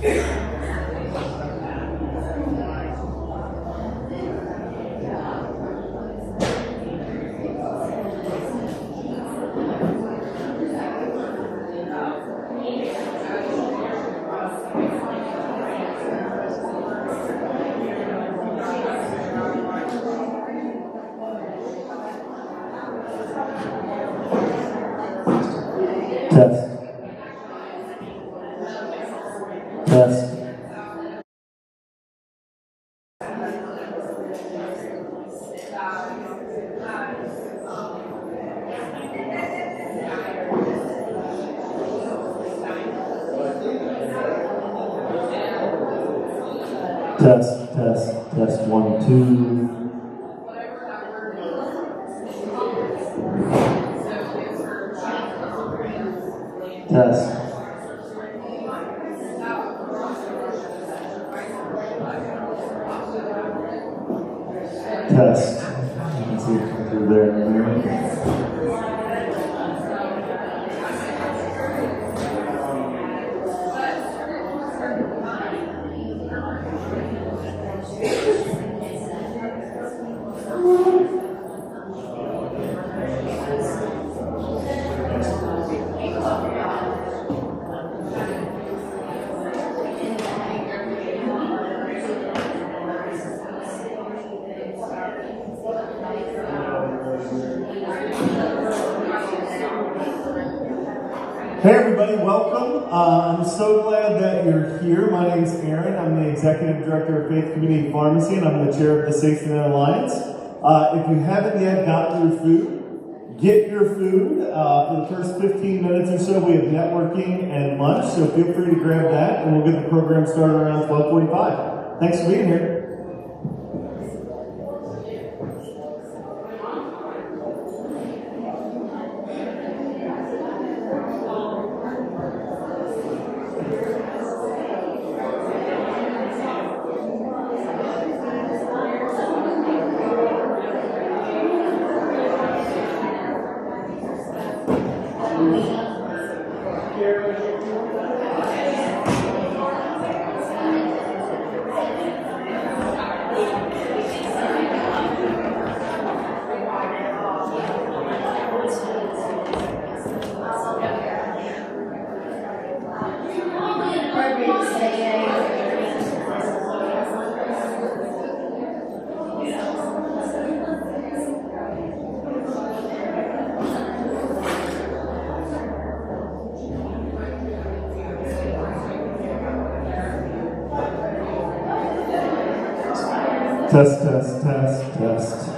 Test. Test. Test, test, 1, 2. Test. Test. You can see it come through there and there. Hey everybody, welcome. I'm so glad that you're here. My name is Aaron. I'm the Executive Director of Faith Community Pharmacy, and I'm the Chair of the SNA Alliance. If you haven't yet gotten your food, get your food. For the first 15 minutes or so, we have networking and lunch, so feel free to grab that, and we'll get the program started around 12:45. Thanks for being here. Test, test, test, test.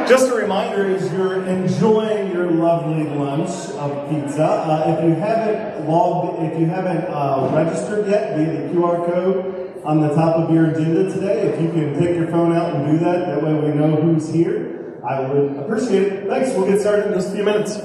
Just a reminder, as you're enjoying your lovely lunch of pizza, if you haven't registered yet via the QR code on the top of your agenda today, if you can take your phone out and do that, that way we know who's here, I would appreciate it. Thanks, we'll get started in just a few minutes.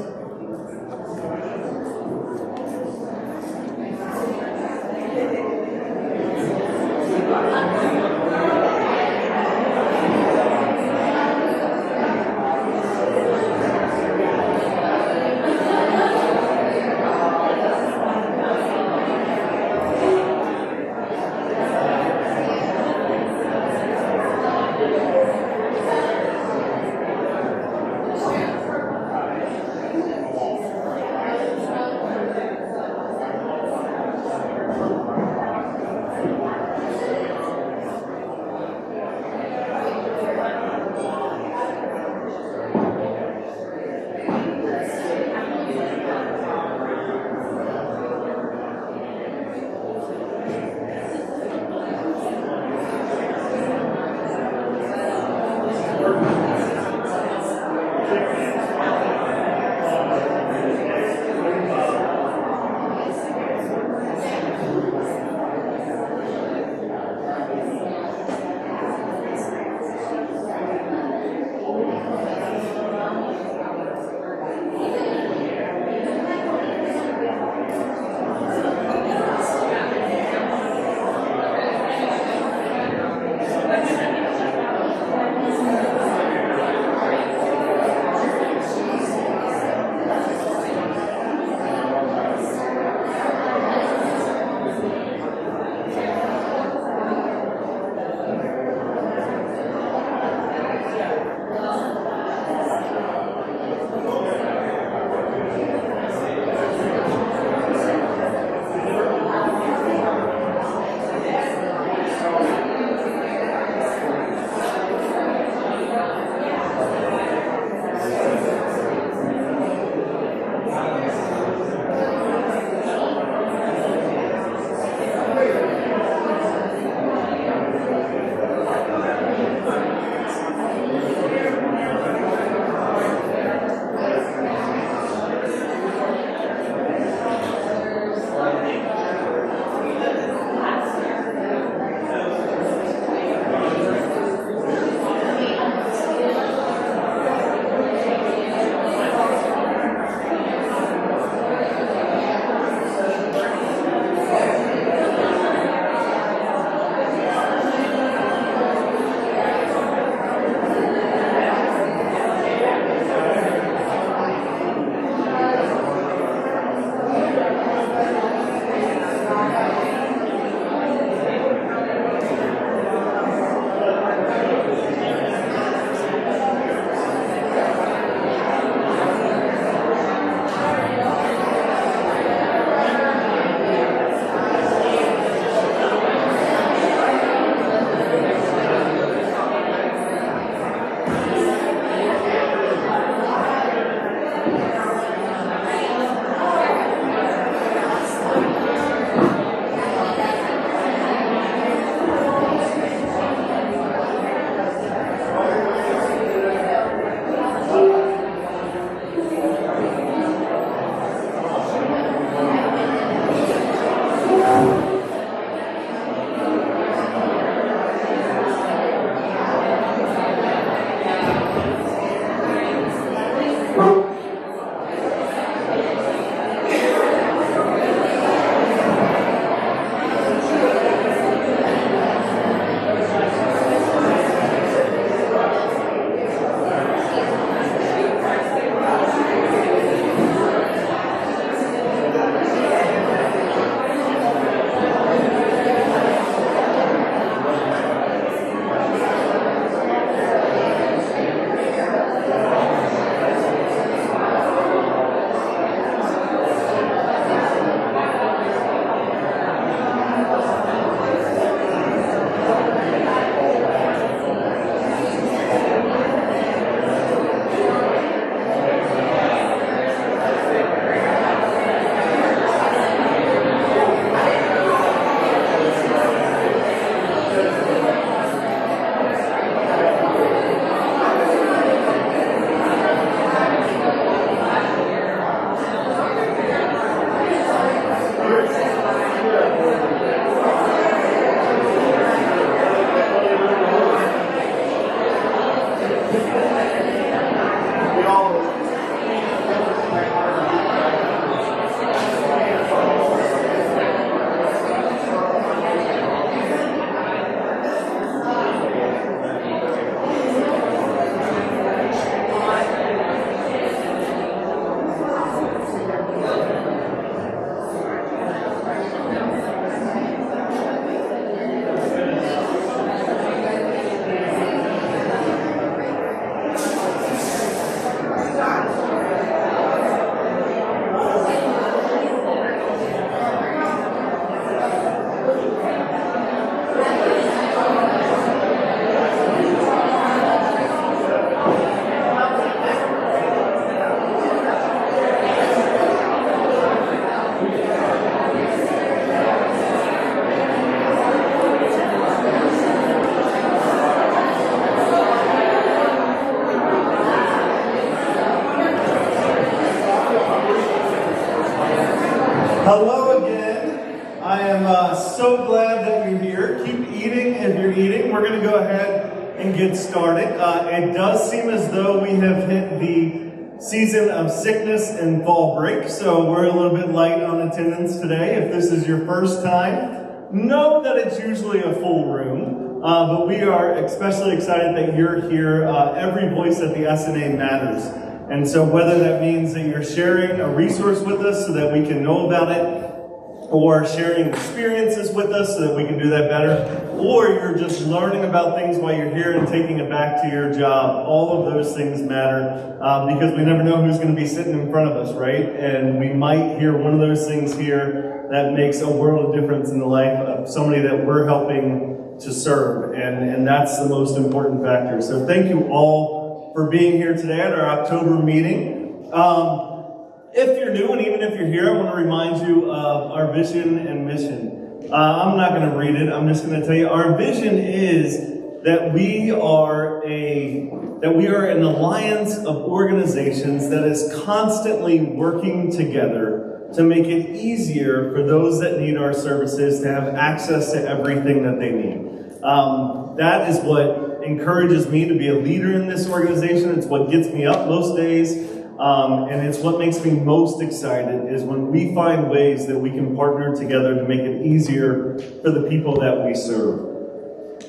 Hello again. I am so glad that you're here. Keep eating if you're eating. We're going to go ahead and get started. It does seem as though we have hit the season of sickness and fall break, so we're a little bit light on attendance today. If this is your first time, know that it's usually a full room, but we are especially excited that you're here. Every voice at the SNA matters. And so whether that means that you're sharing a resource with us so that we can know about it, or sharing experiences with us so that we can do that better, or you're just learning about things while you're here and taking it back to your job, all of those things matter because we never know who's going to be sitting in front of us, right? And we might hear one of those things here that makes a world of difference in the life of somebody that we're helping to serve, and that's the most important factor. So thank you all for being here today at our October meeting. If you're new, and even if you're here, I want to remind you of our vision and mission. I'm not going to read it. I'm just going to tell you our vision is that we are an alliance of organizations that is constantly working together to make it easier for those that need our services to have access to everything that they need. That is what encourages me to be a leader in this organization. It's what gets me up most days, and it's what makes me most excited is when we find ways that we can partner together to make it easier for the people that we serve.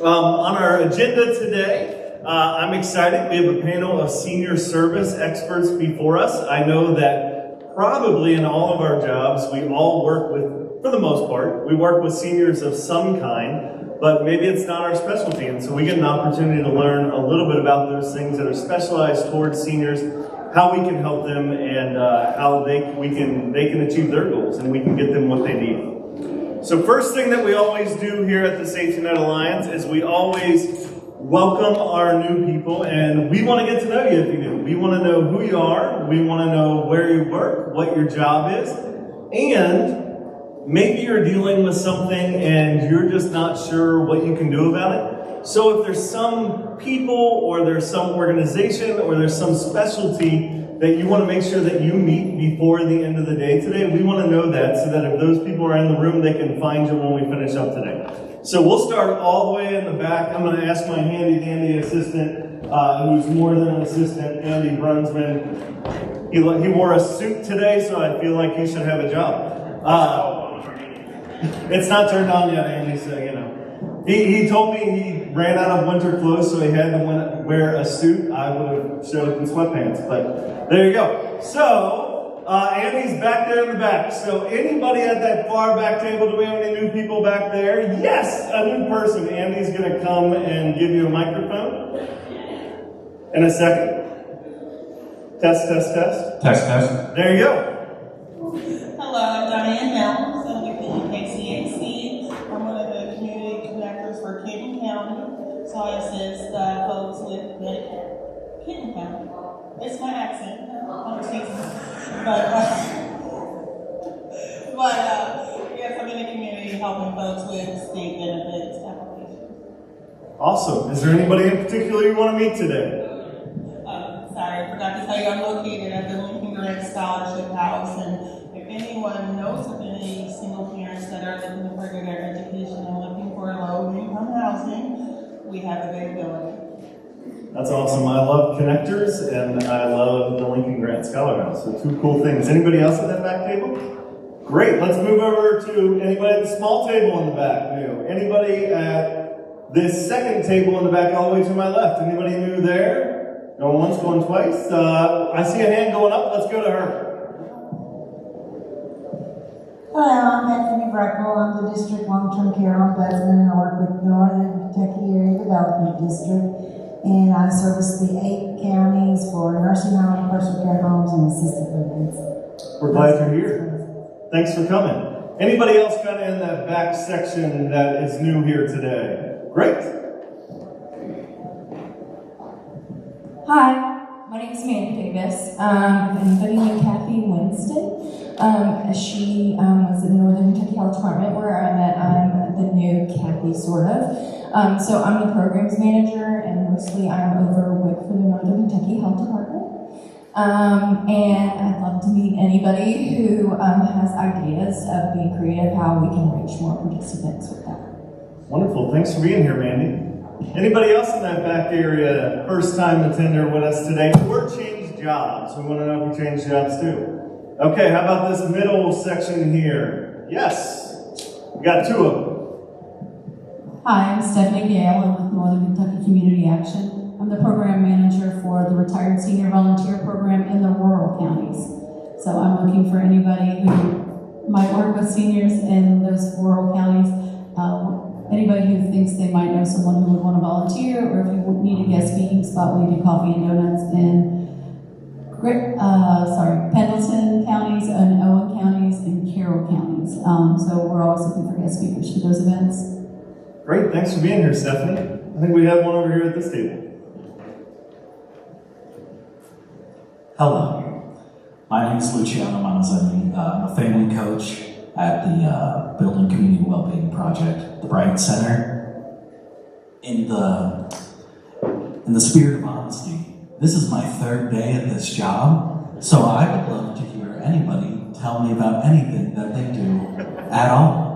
On our agenda today, I'm excited. We have a panel of senior service experts before us. I know that probably in all of our jobs, we all work with, for the most part, we work with seniors of some kind, but maybe it's not our specialty, and so we get an opportunity to learn a little bit about those things that are specialized towards seniors, how we can help them, and how they can achieve their goals, and we can get them what they need. So first thing that we always do here at the Safety Net Alliance is we always welcome our new people, and we want to get to know you if you're new. We want to know who you are, we want to know where you work, what your job is, and maybe you're dealing with something and you're just not sure what you can do about it. So if there's some people or there's some organization or there's some specialty that you want to make sure that you meet before the end of the day today, we want to know that so that if those people are in the room, they can find you when we finish up today. So we'll start all the way in the back. I'm going to ask my handy dandy assistant, who's more than an assistant, Andy Brunsman. He wore a suit today, so I feel like he should have a job. It's not turned on yet, Andy, so you know. He told me he ran out of winter clothes, so he had to wear a suit. I would have showed up in sweatpants, but there you go. So, Andy's back there in the back. So anybody at that far back table, do we have any new people back there? Yes, a new person. Andy's going to come and give you a microphone in a second. Test, test, test. Test, test. There you go. Hello, I'm Diane Young, so with the KCAC. I'm one of the community connectors for Kenton County, so I assist folks with Kenton County. It's my accent, excuse me. But yes, I'm in the community helping folks with state benefits applications. Awesome. Is there anybody in particular you want to meet today? Sorry, I forgot to tell you I'm located at the Lincoln Grant Scholarship House, and if anyone knows of any single parents that are looking to further their education and looking for low-income housing, we have availability. That's awesome. I love connectors, and I love the Lincoln Grant Scholar House. So two cool things. Anybody else at that back table? Great. Let's move over to anybody at the small table in the back new. Anybody at this second table in the back all the way to my left? Anybody new there? Going once, going twice. I see a hand going up. Let's go to her. Hello, I'm Bethany Breckle. I'm the District Long-Term Care Ombudsman, and I work with Northern Kentucky Area Development District. And I service the 8 counties for nursing homes, personal care homes, and assisted living. We're glad you're here. Thanks for coming. Anybody else kind of in that back section that is new here today? Great. Hi, my name is Amanda Davis. I'm living with Kathy Winston. She was in the Northern Kentucky Health Department where I'm the new Kathy, sort of. So I'm the programs manager, and mostly I'm over with for the Northern Kentucky Health Department. And I'd love to meet anybody who has ideas of being creative, how we can reach more participants with that. Wonderful. Thanks for being here, Mandy. Anybody else in that back area, first time attender with us today, or changed jobs? We want to know if you changed jobs too. Okay, how about this middle section here? Yes, we got two of them. Hi, I'm Stephanie Gale. I'm with Northern Kentucky Community Action. I'm the program manager for the Retired Senior Volunteer Program in the rural counties. So I'm looking for anybody who might work with seniors in those rural counties. Anybody who thinks they might know someone who would want to volunteer, or if you would need a guest speaking spot, we do coffee and donuts in Pendleton counties and Owen counties and Carroll counties. So we're always looking for guest speakers for those events. Great, thanks for being here, Stephanie. I think we have one over here at this table. Hello, my name is Luciano Manzoni. I'm a family coach at the Building Community Wellbeing Project, the Bright Center. In the spirit of honesty, this is my third day at this job, so I would love to hear anybody tell me about anything that they do at all.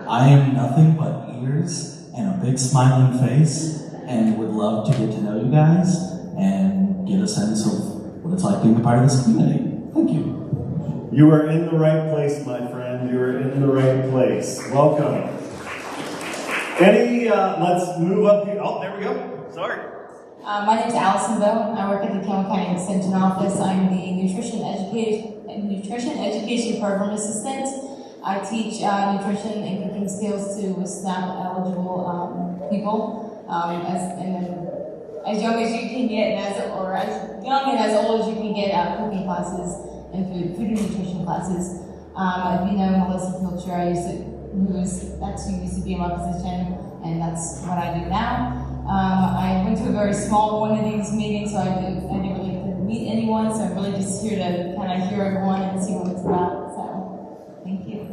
I am nothing but ears and a big smiling face, and would love to get to know you guys and get a sense of what it's like being a part of this community. Thank you. You are in the right place, my friend. You are in the right place. Welcome. Let's move up here. Oh, there we go. Sorry. My name is Allison Bone. I work at the Campbell County Extension Office. I'm the Nutrition Education Program Assistant. I teach nutrition and cooking skills to SNAP eligible people, as young as you can get, or as young and as old as you can get, cooking classes and food and nutrition classes. If you know Melissa Pilcher, who used to be in my position, and that's what I do now. I went to a very small one of these meetings, so I didn't really get to meet anyone, so I'm really just here to kind of hear everyone and see what it's about. So, thank you.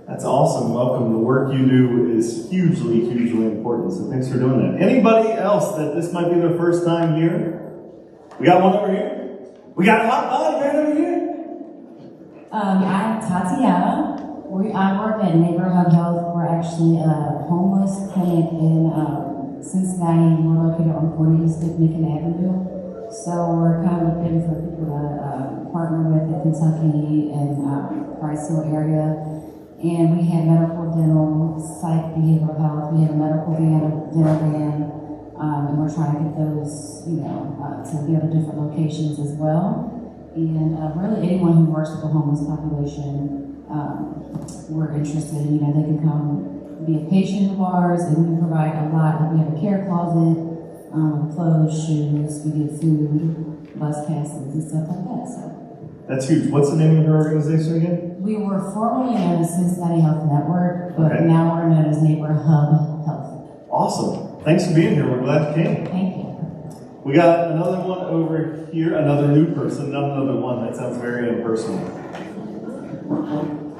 That's awesome. Welcome. The work you do is hugely, hugely important. So thanks for doing that. Anybody else that this might be their first time here? We got one over here. We got a hot body right over here. I'm Tatiana. I work at Neighborhood Hub Health. We're actually a homeless clinic in Cincinnati. We're located on 40 Macon Avenue. So we're kind of looking for people to partner with in Kentucky and Price Hill area. And we have medical, dental, psych, behavioral health. We have a medical van, a dental van, and we're trying to get those, to go to different locations as well. And really anyone who works with the homeless population, we're interested in, they can come be a patient of ours, and we provide a lot. We have a care closet, clothes, shoes, we get food, bus passes, and stuff like that. So. That's huge. What's the name of your organization again? We were formerly known as Cincinnati Health Network, but now we're known as Neighborhood Hub Health. Awesome. Thanks for being here. We're glad you came. Thank you. We got another one over here, another new person, not another one. That sounds very impersonal.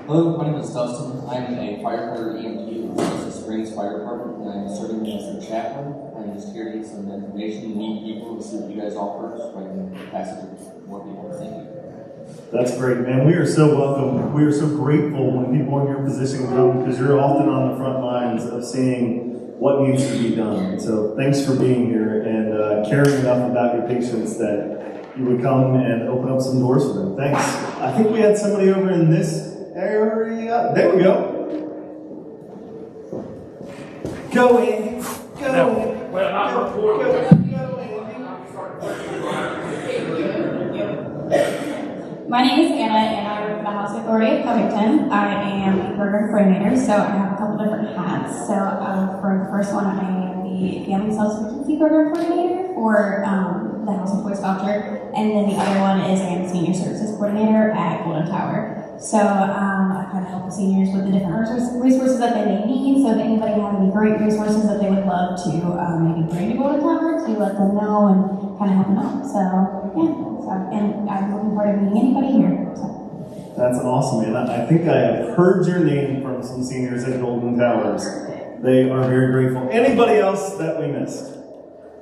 Hello, my name is Dustin. I'm a firefighter EMT with the Crystal Springs Fire Department, and I'm serving as a chaplain. I'm just here to get some information, meet people, and see what you guys offer, so I can pass it to more people. Thank you. That's great, man. We are so welcome. We are so grateful when people in your position come, because you're often on the front lines of seeing what needs to be done. So thanks for being here and caring enough about your patients that you would come and open up some doors for them. Thanks. I think we had somebody over in this area. There we go. Go in. Go in. Well, I'm reporting. My name is Anna, and I work at the House Authority of Covington. I am a program coordinator, so I have a couple different hats. So for the first one, I am the Family Self-Sufficiency Program Coordinator for the House Employees Voucher, and then the other one is I am the Senior Services Coordinator at Golden Tower. So I kind of help the seniors with the different resources that they may need. So if anybody has any great resources that they would love to maybe bring to Golden Tower, to let them know and kind of help them out. So yeah. And I'm looking forward to meeting anybody here. So. That's awesome, man. I think I have heard your name from some seniors at Golden Towers. They are very grateful. Anybody else that we missed?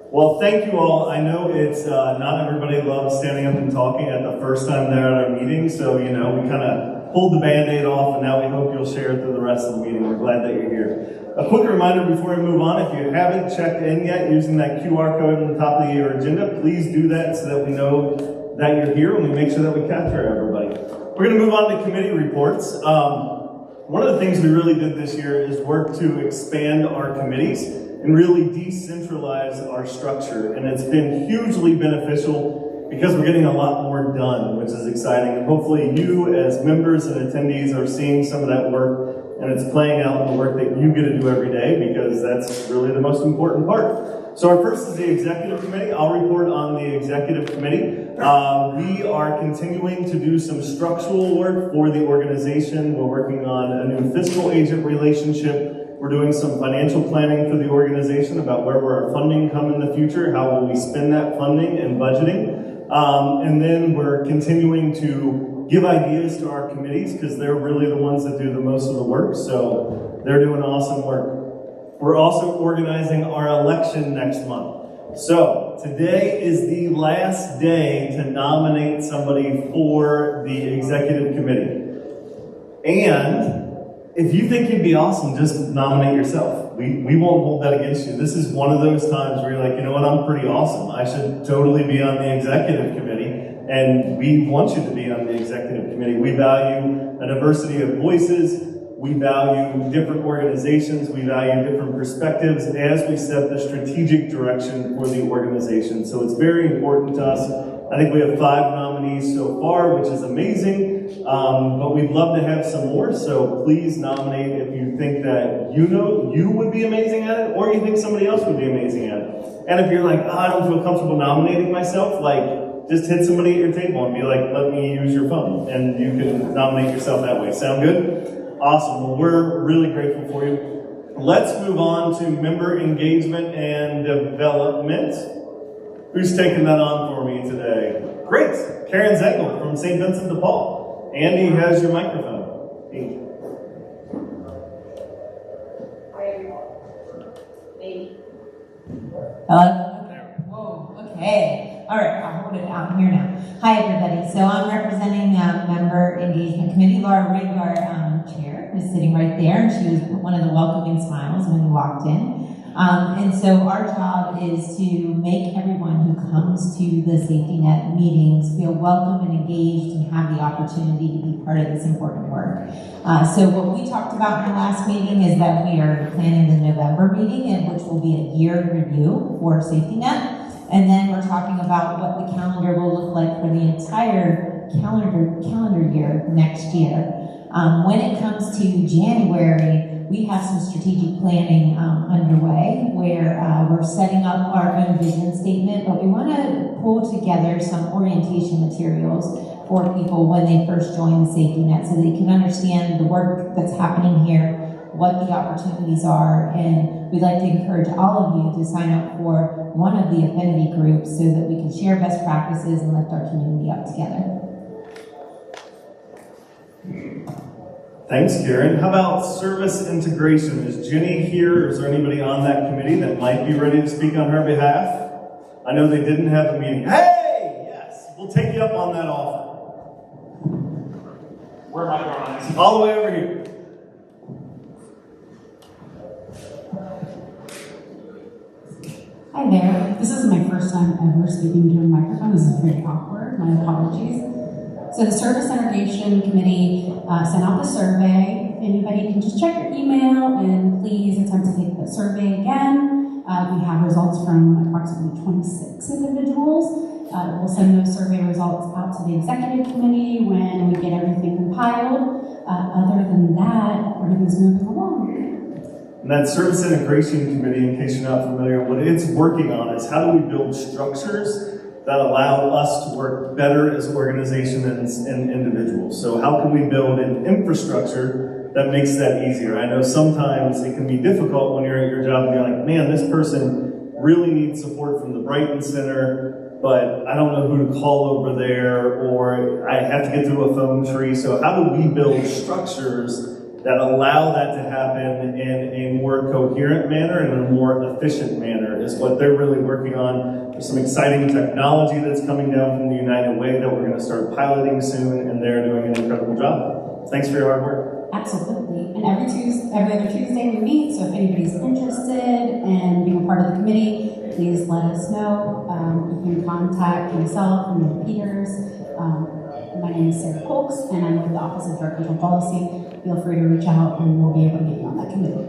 Well, thank you all. I know it's not everybody loves standing up and talking at the first time they're at our meeting, so we kind of pulled the Band-Aid off, and now we hope you'll share it through the rest of the meeting. We're glad that you're here. A quick reminder before we move on, if you haven't checked in yet using that QR code on the top of your agenda, please do that so that we know that you're here and we make sure that we capture everybody. We're going to move on to committee reports. One of the things we really did this year is work to expand our committees and really decentralize our structure. And it's been hugely beneficial because we're getting a lot more done, which is exciting. And hopefully you as members and attendees are seeing some of that work, and it's playing out in the work that you get to do every day, because that's really the most important part. So our first is the executive committee. I'll report on the executive committee. We are continuing to do some structural work for the organization. We're working on a new fiscal agent relationship. We're doing some financial planning for the organization about where will our funding come in the future, how will we spend that funding and budgeting. And then we're continuing to give ideas to our committees, because they're really the ones that do the most of the work, so they're doing awesome work. We're also organizing our election next month. So today is the last day to nominate somebody for the executive committee. And if you think you'd be awesome, just nominate yourself. We won't hold that against you. This is one of those times where you're like, you know what, I'm pretty awesome. I should totally be on the executive committee. And we want you to be on the executive committee. We value a diversity of voices. We value different organizations. We value different perspectives as we set the strategic direction for the organization. So it's very important to us. I think we have 5 nominees so far, which is amazing. But we'd love to have some more. So please nominate if you think that you would be amazing at it, or you think somebody else would be amazing at it. And if you're like, I don't feel comfortable nominating myself, just hit somebody at your table and be like, let me use your phone. And you can nominate yourself that way. Sound good? Awesome. Well, we're really grateful for you. Let's move on to member engagement and development. Who's taking that on for me today? Great. Karen Zengel from St. Vincent de Paul. Andy has your microphone. Hello? Whoa, okay. All right, I'll hold it out here now. Hi, everybody. So I'm representing Member Engagement Committee. Laura Rigg, our chair, is sitting right there, and she was one of the welcoming smiles when you walked in. And so our job is to make everyone who comes to the safety net meetings feel welcome and engaged and have the opportunity to be part of this important work. So what we talked about in our last meeting is that we are planning the November meeting, which will be a year review for safety net. And then we're talking about what the calendar will look like for the entire calendar year next year. When it comes to January, we have some strategic planning underway where we're setting up our own vision statement, but we want to pull together some orientation materials for people when they first join the safety net so they can understand the work that's happening here, what the opportunities are, and we'd like to encourage all of you to sign up for one of the affinity groups so that we can share best practices and lift our community up together. Thanks, Karen. How about service integration? Is Jenny here, or is there anybody on that committee that might be ready to speak on her behalf? I know they didn't have a meeting. Hey! Yes! We'll take you up on that offer. Where am I going? All the way over here. Hi there. This is my first time ever speaking to a microphone. This is very awkward. My apologies. So the Service Integration Committee sent out the survey. If anybody can just check your email and please attempt to take the survey again. We have results from approximately 26 individuals. We'll send those survey results out to the Executive Committee when we get everything compiled. Other than that, everything's moving along. And that Service Integration Committee, in case you're not familiar, what it's working on is how do we build structures that allow us to work better as organizations and individuals. So how can we build an infrastructure that makes that easier? I know sometimes it can be difficult when you're at your job and you're like, man, this person really needs support from the Brighton Center, but I don't know who to call over there, or I have to get through a phone tree. So how do we build structures that allow that to happen in a more coherent manner and in a more efficient manner is what they're really working on. There's some exciting technology that's coming down from the United Way that we're going to start piloting soon, and they're doing an incredible job. Thanks for your hard work. Absolutely. And every other Tuesday we meet, so if anybody's interested in being a part of the committee, please let us know. You can contact myself and Mary Peters. My name is Sarah Colks, and I'm with the Office of Director of Policy. Feel free to reach out, and we'll be able to get you on that committee.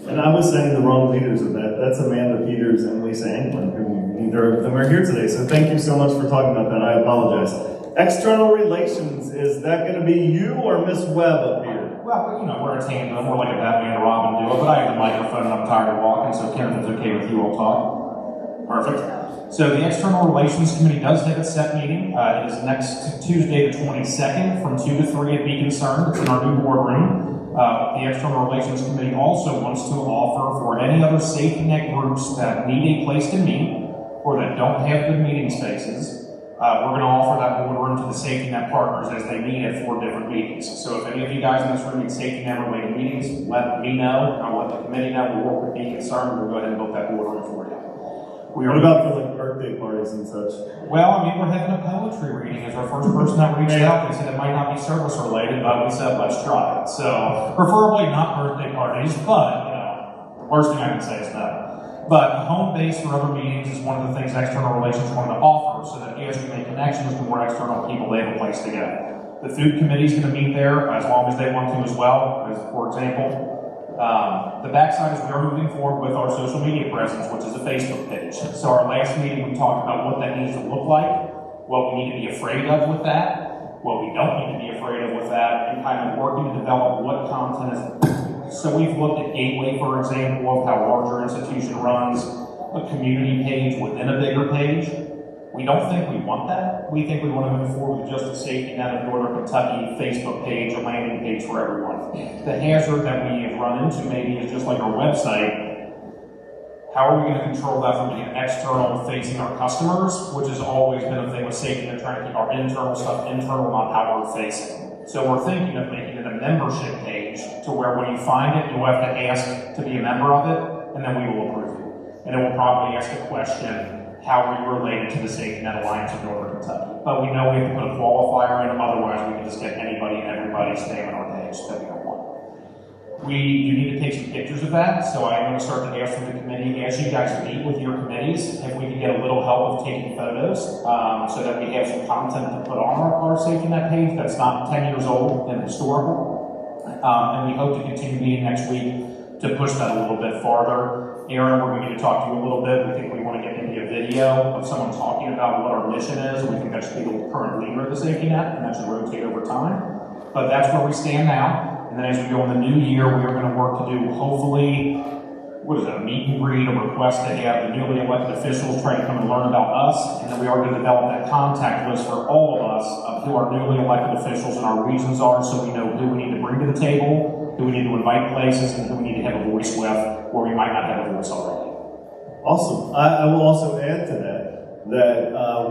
And I was saying the wrong leaders of that. That's Amanda Peters and Lisa Anglin, who neither of them are here today. So thank you so much for talking about that. I apologize. External relations, is that going to be you or Miss Webb up here? Well, we're a tandem. We're like a Batman and Robin duo, but I have the microphone and I'm tired of walking, so Kim, if it's okay with you, I'll talk. Perfect. So the External Relations Committee does have its set meeting. It is next Tuesday, the 22nd, from 2 to 3 at Be Concerned. It's in our new boardroom. The External Relations Committee also wants to offer for any other safety net groups that need a place to meet or that don't have good meeting spaces. We're going to offer that boardroom to the safety net partners as they meet at 4 different meetings. So if any of you guys in this room need safety net related meetings, let me know. I'll let the committee know. We'll work with Be Concerned. We'll go ahead and book that boardroom for you. What about for like birthday parties and such? Well, we're having a poetry reading as our first person that reached out. They said it might not be service related, but we said let's try it. So preferably not birthday parties, but worst thing I can say is no. But a home base for other meetings is one of the things External Relations wanted to offer, so that as we make connections with more external people, they have a place to go. The food committee is going to meet there as long as they want to as well, as for example. The backside is we are moving forward with our social media presence, which is a Facebook page. So our last meeting we talked about what that needs to look like, what we need to be afraid of with that, what we don't need to be afraid of with that, and kind of working to develop what content is. So we've looked at Gateway, for example, of how a larger institution runs a community page within a bigger page. We don't think we want that. We think we want to move forward with just a safety net of Northern Kentucky Facebook page, a landing page for everyone. The hazard that we have run into maybe is just like our website. How are we going to control that from being external facing our customers, which has always been a thing with safety net, trying to keep our internal stuff internal, not outward facing. So we're thinking of making it a membership page to where when you find it, you'll have to ask to be a member of it, and then we will approve you. And it will probably ask a question, how are you related to the Safety Net Alliance of Northern Kentucky? But we know we have to put a qualifier in, otherwise we can just get anybody and everybody staying on our page that we don't want. You need to take some pictures of that, so I'm going to start to ask from the committee, as you guys meet with your committees, if we can get a little help with taking photos, so that we have some content to put on our Safety Net page that's not 10 years old and historical. And we hope to continue meeting next week to push that a little bit farther. Aaron, we're going to talk to you a little bit. We think we want to get maybe a video of someone talking about what our mission is. We think that should be the current leader of the safety net, and that should rotate over time. But that's where we stand now. And then as we go in the new year, we are going to work to do, hopefully, a meet and greet, a request to have the newly elected officials try to come and learn about us. And then we are going to develop that contact list for all of us of who our newly elected officials in our regions are, so we know who we need to bring to the table, who we need to invite places, and who we need to have a voice with, where we might not have a voice already. Awesome. I will also add to that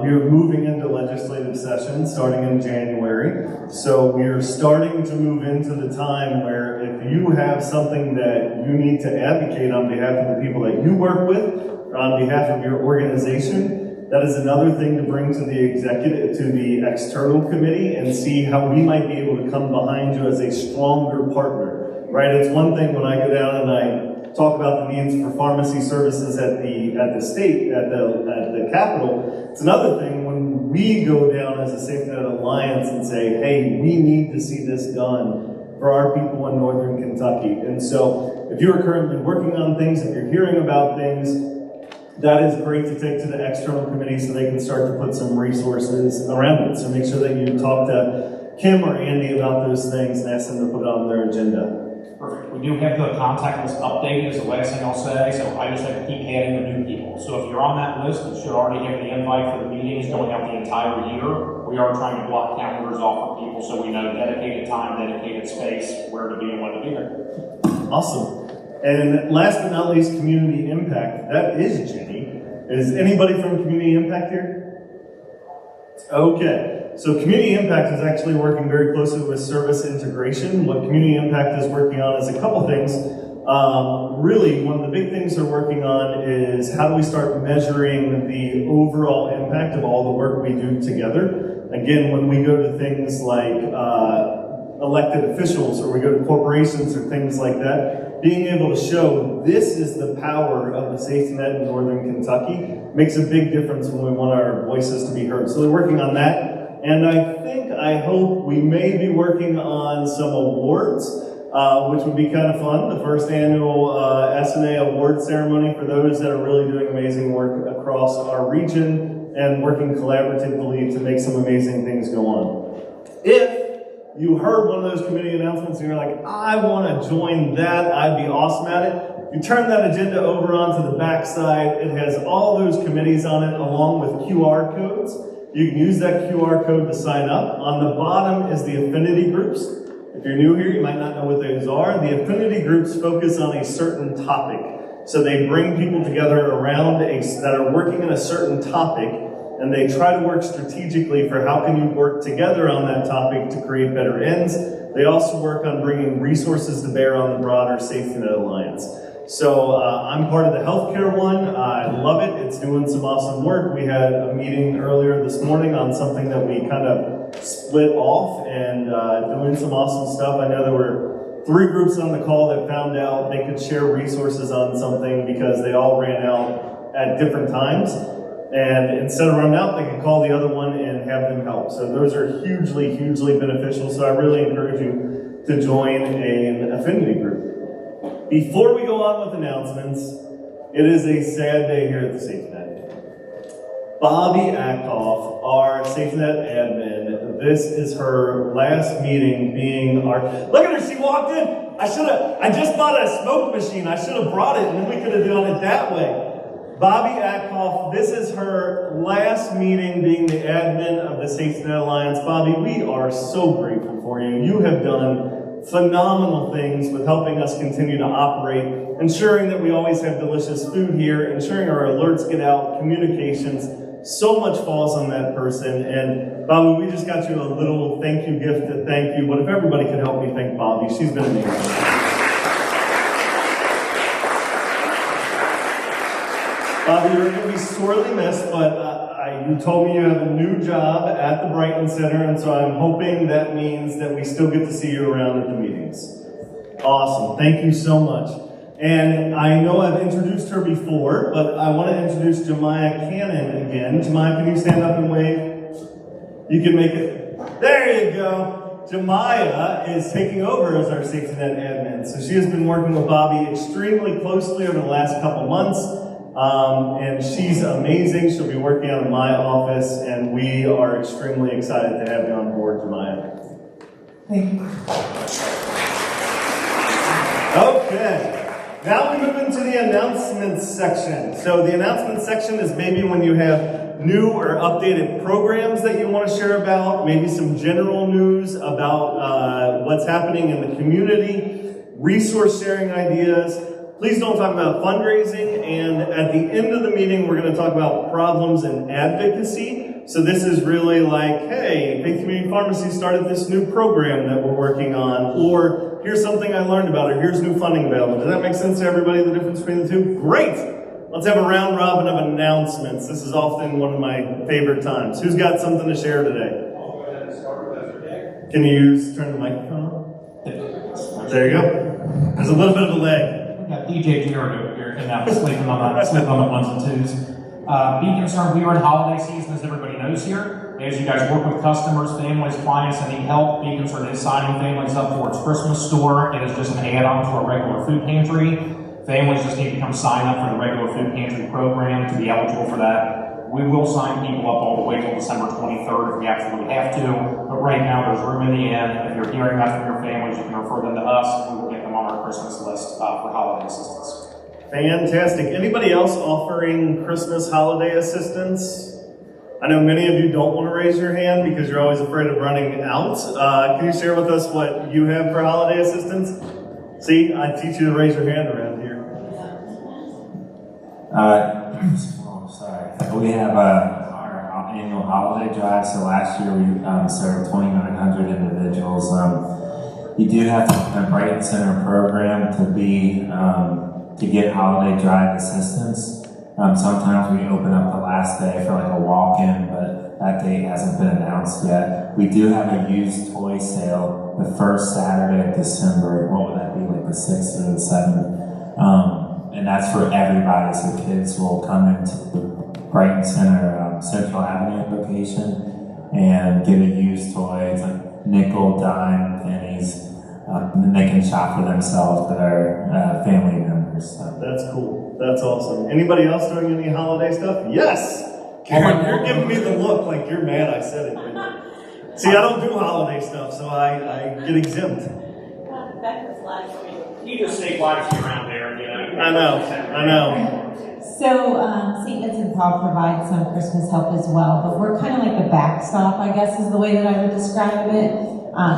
we are moving into legislative session starting in January. So we are starting to move into the time where if you have something that you need to advocate on behalf of the people that you work with, or on behalf of your organization, that is another thing to bring to the executive, to the external committee, and see how we might be able to come behind you as a stronger partner. Right? It's one thing when I go down and I talk about the needs for pharmacy services at the state, at the Capitol. It's another thing when we go down as a Safety Net Alliance and say, hey, we need to see this done for our people in Northern Kentucky. And so if you're currently working on things, if you're hearing about things, that is great to take to the external committee so they can start to put some resources around it. So make sure that you talk to Kim or Andy about those things and ask them to put it on their agenda. Perfect. We do have the contact list updated, is the last thing I'll say, so I just have to keep adding the new people. So if you're on that list, you should already have the invite for the meetings going out the entire year. We are trying to block calendars off for people so we know dedicated time, dedicated space, where to be and when to be there. Awesome. And last but not least, community impact. That is Jenny. Is anybody from community impact here? Okay. So community impact is actually working very closely with service integration. What community impact is working on is a couple things. Really, one of the big things they're working on is how do we start measuring the overall impact of all the work we do together. Again, when we go to things like elected officials, or we go to corporations or things like that, being able to show this is the power of the safety net in Northern Kentucky makes a big difference when we want our voices to be heard. So they're working on that. And I hope we may be working on some awards, which would be kind of fun. The first annual SNA award ceremony for those that are really doing amazing work across our region and working collaboratively to make some amazing things go on. If you heard one of those committee announcements and you're like, I want to join that, I'd be awesome at it, you turn that agenda over onto the back side. It has all those committees on it along with QR codes. You can use that QR code to sign up. On the bottom is the affinity groups. If you're new here, you might not know what those are. The affinity groups focus on a certain topic. So they bring people together around that are working in a certain topic, and they try to work strategically for how can you work together on that topic to create better ends. They also work on bringing resources to bear on the broader Safety Net Alliance. So I'm part of the healthcare one. I love it. It's doing some awesome work. We had a meeting earlier this morning on something that we kind of split off and doing some awesome stuff. I know there were 3 groups on the call that found out they could share resources on something because they all ran out at different times. And instead of running out, they could call the other one and have them help. So those are hugely, hugely beneficial. So I really encourage you to join an affinity group. Before we go on with announcements, it is a sad day here at the Safety Net. Bobby Ackoff, our Safety Net admin, this is her last meeting being our... Look at her, she walked in. I just bought a smoke machine. I should have brought it and then we could have done it that way. Bobby Ackoff, this is her last meeting being the admin of the Safety Net Alliance. Bobby, we are so grateful for you. You have done phenomenal things with helping us continue to operate, ensuring that we always have delicious food here, ensuring our alerts get out, communications. So much falls on that person. And Bobby, we just got you a little thank you gift to thank you. But if everybody could help me thank Bobby, she's been amazing. Bobby, you're going to be sorely missed, but you told me you have a new job at the Brighton Center, and so I'm hoping that means that we still get to see you around at the meetings. Awesome. Thank you so much. And I know I've introduced her before, but I want to introduce Jemiah Cannon again. Jemiah, can you stand up and wave? You can make it. There you go. Jemiah is taking over as our Safety Net admin. So she has been working with Bobby extremely closely over the last couple months. And she's amazing. She'll be working out of my office, and we are extremely excited to have you on board, Jemiah. Thank you. Okay. Now we move into the announcements section. So the announcements section is maybe when you have new or updated programs that you want to share about, maybe some general news about what's happening in the community, resource sharing ideas. Please don't talk about fundraising, and at the end of the meeting, we're going to talk about problems and advocacy. So this is really like, hey, Faith Community Pharmacy started this new program that we're working on, or here's something I learned about, or here's new funding available. Does that make sense to everybody, the difference between the two? Great! Let's have a round robin of announcements. This is often one of my favorite times. Who's got something to share today? I'll go ahead and start with Ezra. Can you turn the microphone on? There you go. There's a little bit of a lag. Got DJ Jared over here and now sleeping on the ones and twos. Be concerned, we are in holiday season, as everybody knows here. As you guys work with customers, families, clients that need help, Be Concerned is signing families up for its Christmas store. It is just an add-on to our regular food pantry. Families just need to come sign up for the regular food pantry program to be eligible for that. We will sign people up all the way till December 23rd if we absolutely have to. But right now, there's room in the end. If you're hearing that from your families, you can refer them to us. We will get them on our Christmas list for holiday assistance. Fantastic. Anybody else offering Christmas holiday assistance? I know many of you don't want to raise your hand because you're always afraid of running out. Can you share with us what you have for holiday assistance? See, I teach you to raise your hand around here. Sorry. We have our annual annual holiday drive. So last year we served 2,900 individuals. You do have a Brighton Center program to get holiday drive assistance. Sometimes we open up the last day for like a walk-in, but that date hasn't been announced yet. We do have a used toy sale the first Saturday of December. What would that be, like the 6th or the 7th? And that's for everybody, so kids will come into the Brighton Center Central Avenue location and get a used toy. It's like nickel, dime, pennies. And they can shop for themselves, for their family members. So. That's cool. That's awesome. Anybody else doing any holiday stuff? Yes! Karen, you're giving me the look like you're mad I said it. But see, I don't do holiday stuff, so I get exempt. Becca's last week. You just stay quiet around there, you know. I know. So, St. Vincent de Paul provides some Christmas help as well, but we're kind of like the backstop, I guess, is the way that I would describe it.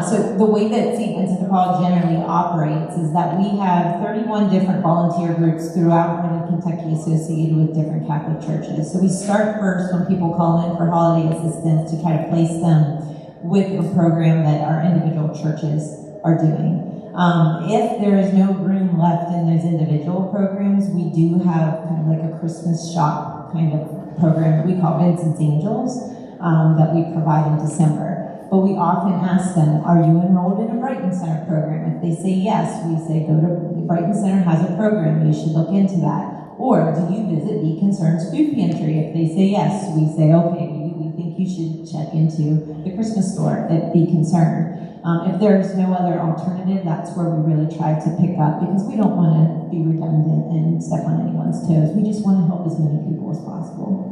So the way that St. Vincent de Paul generally operates is that we have 31 different volunteer groups throughout Northern Kentucky associated with different Catholic churches. So we start first when people call in for holiday assistance to try to place them with a program that our individual churches are doing. If there is no room left in those individual programs, we do have kind of like a Christmas shop kind of program that we call Vincent's Angels that we provide in December. But we often ask them, are you enrolled in a Brighton Center program? If they say yes, we say, go to Brighton Center has a program, you should look into that. Or do you visit Be Concerned's food pantry? If they say yes, we say, okay, we think you should check into the Christmas store at Be Concerned. If there's no other alternative, that's where we really try to pick up, because we don't want to be redundant and step on anyone's toes. We just want to help as many people as possible.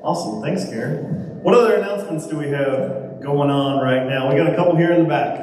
Awesome. Thanks, Karen. What other announcements do we have going on right now? We got a couple here in the back.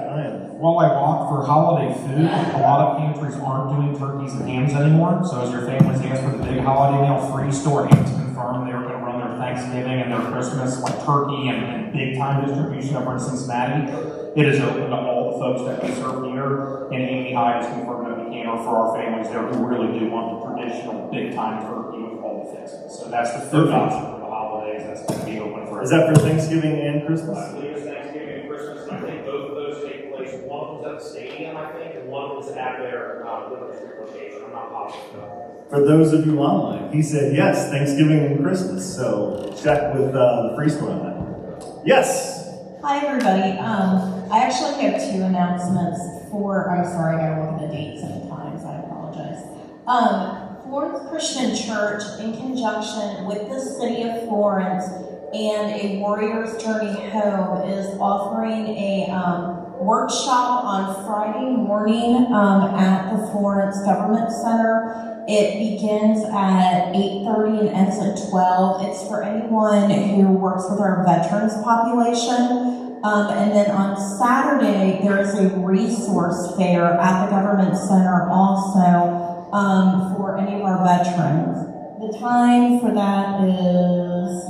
Well, I bought for holiday food. A lot of pantries aren't doing turkeys and hams anymore. So as your families ask for the big holiday meal, Free Store Hams confirmed they were going to run their Thanksgiving and their Christmas like turkey and big time distribution over in Cincinnati. It is open to all the folks that we serve here, and Amy Hyde has confirmed that we can offer our families there who really do want the traditional big time turkey with all the fixings. So that's the food option for the holidays. That's going to be open for. Is that for Thanksgiving and Christmas? I believe it's Thanksgiving and Christmas, and I think both of those take place. One was at the stadium, I think, and one was at their Woodland Street location. I'm not positive. For those of you online, he said yes, Thanksgiving and Christmas. So check with the Free Store on that. Yes. Hi everybody. I actually have two announcements for. I'm sorry, I gotta look at the dates and the times. I apologize. Florence Christian Church, in conjunction with the City of Florence and a Warrior's Journey Home, is offering a workshop on Friday morning at the Florence Government Center. It begins at 8:30 and ends at 12. It's for anyone who works with our veterans population. And then on Saturday, there is a resource fair at the Government Center also for any of our veterans. The time for that is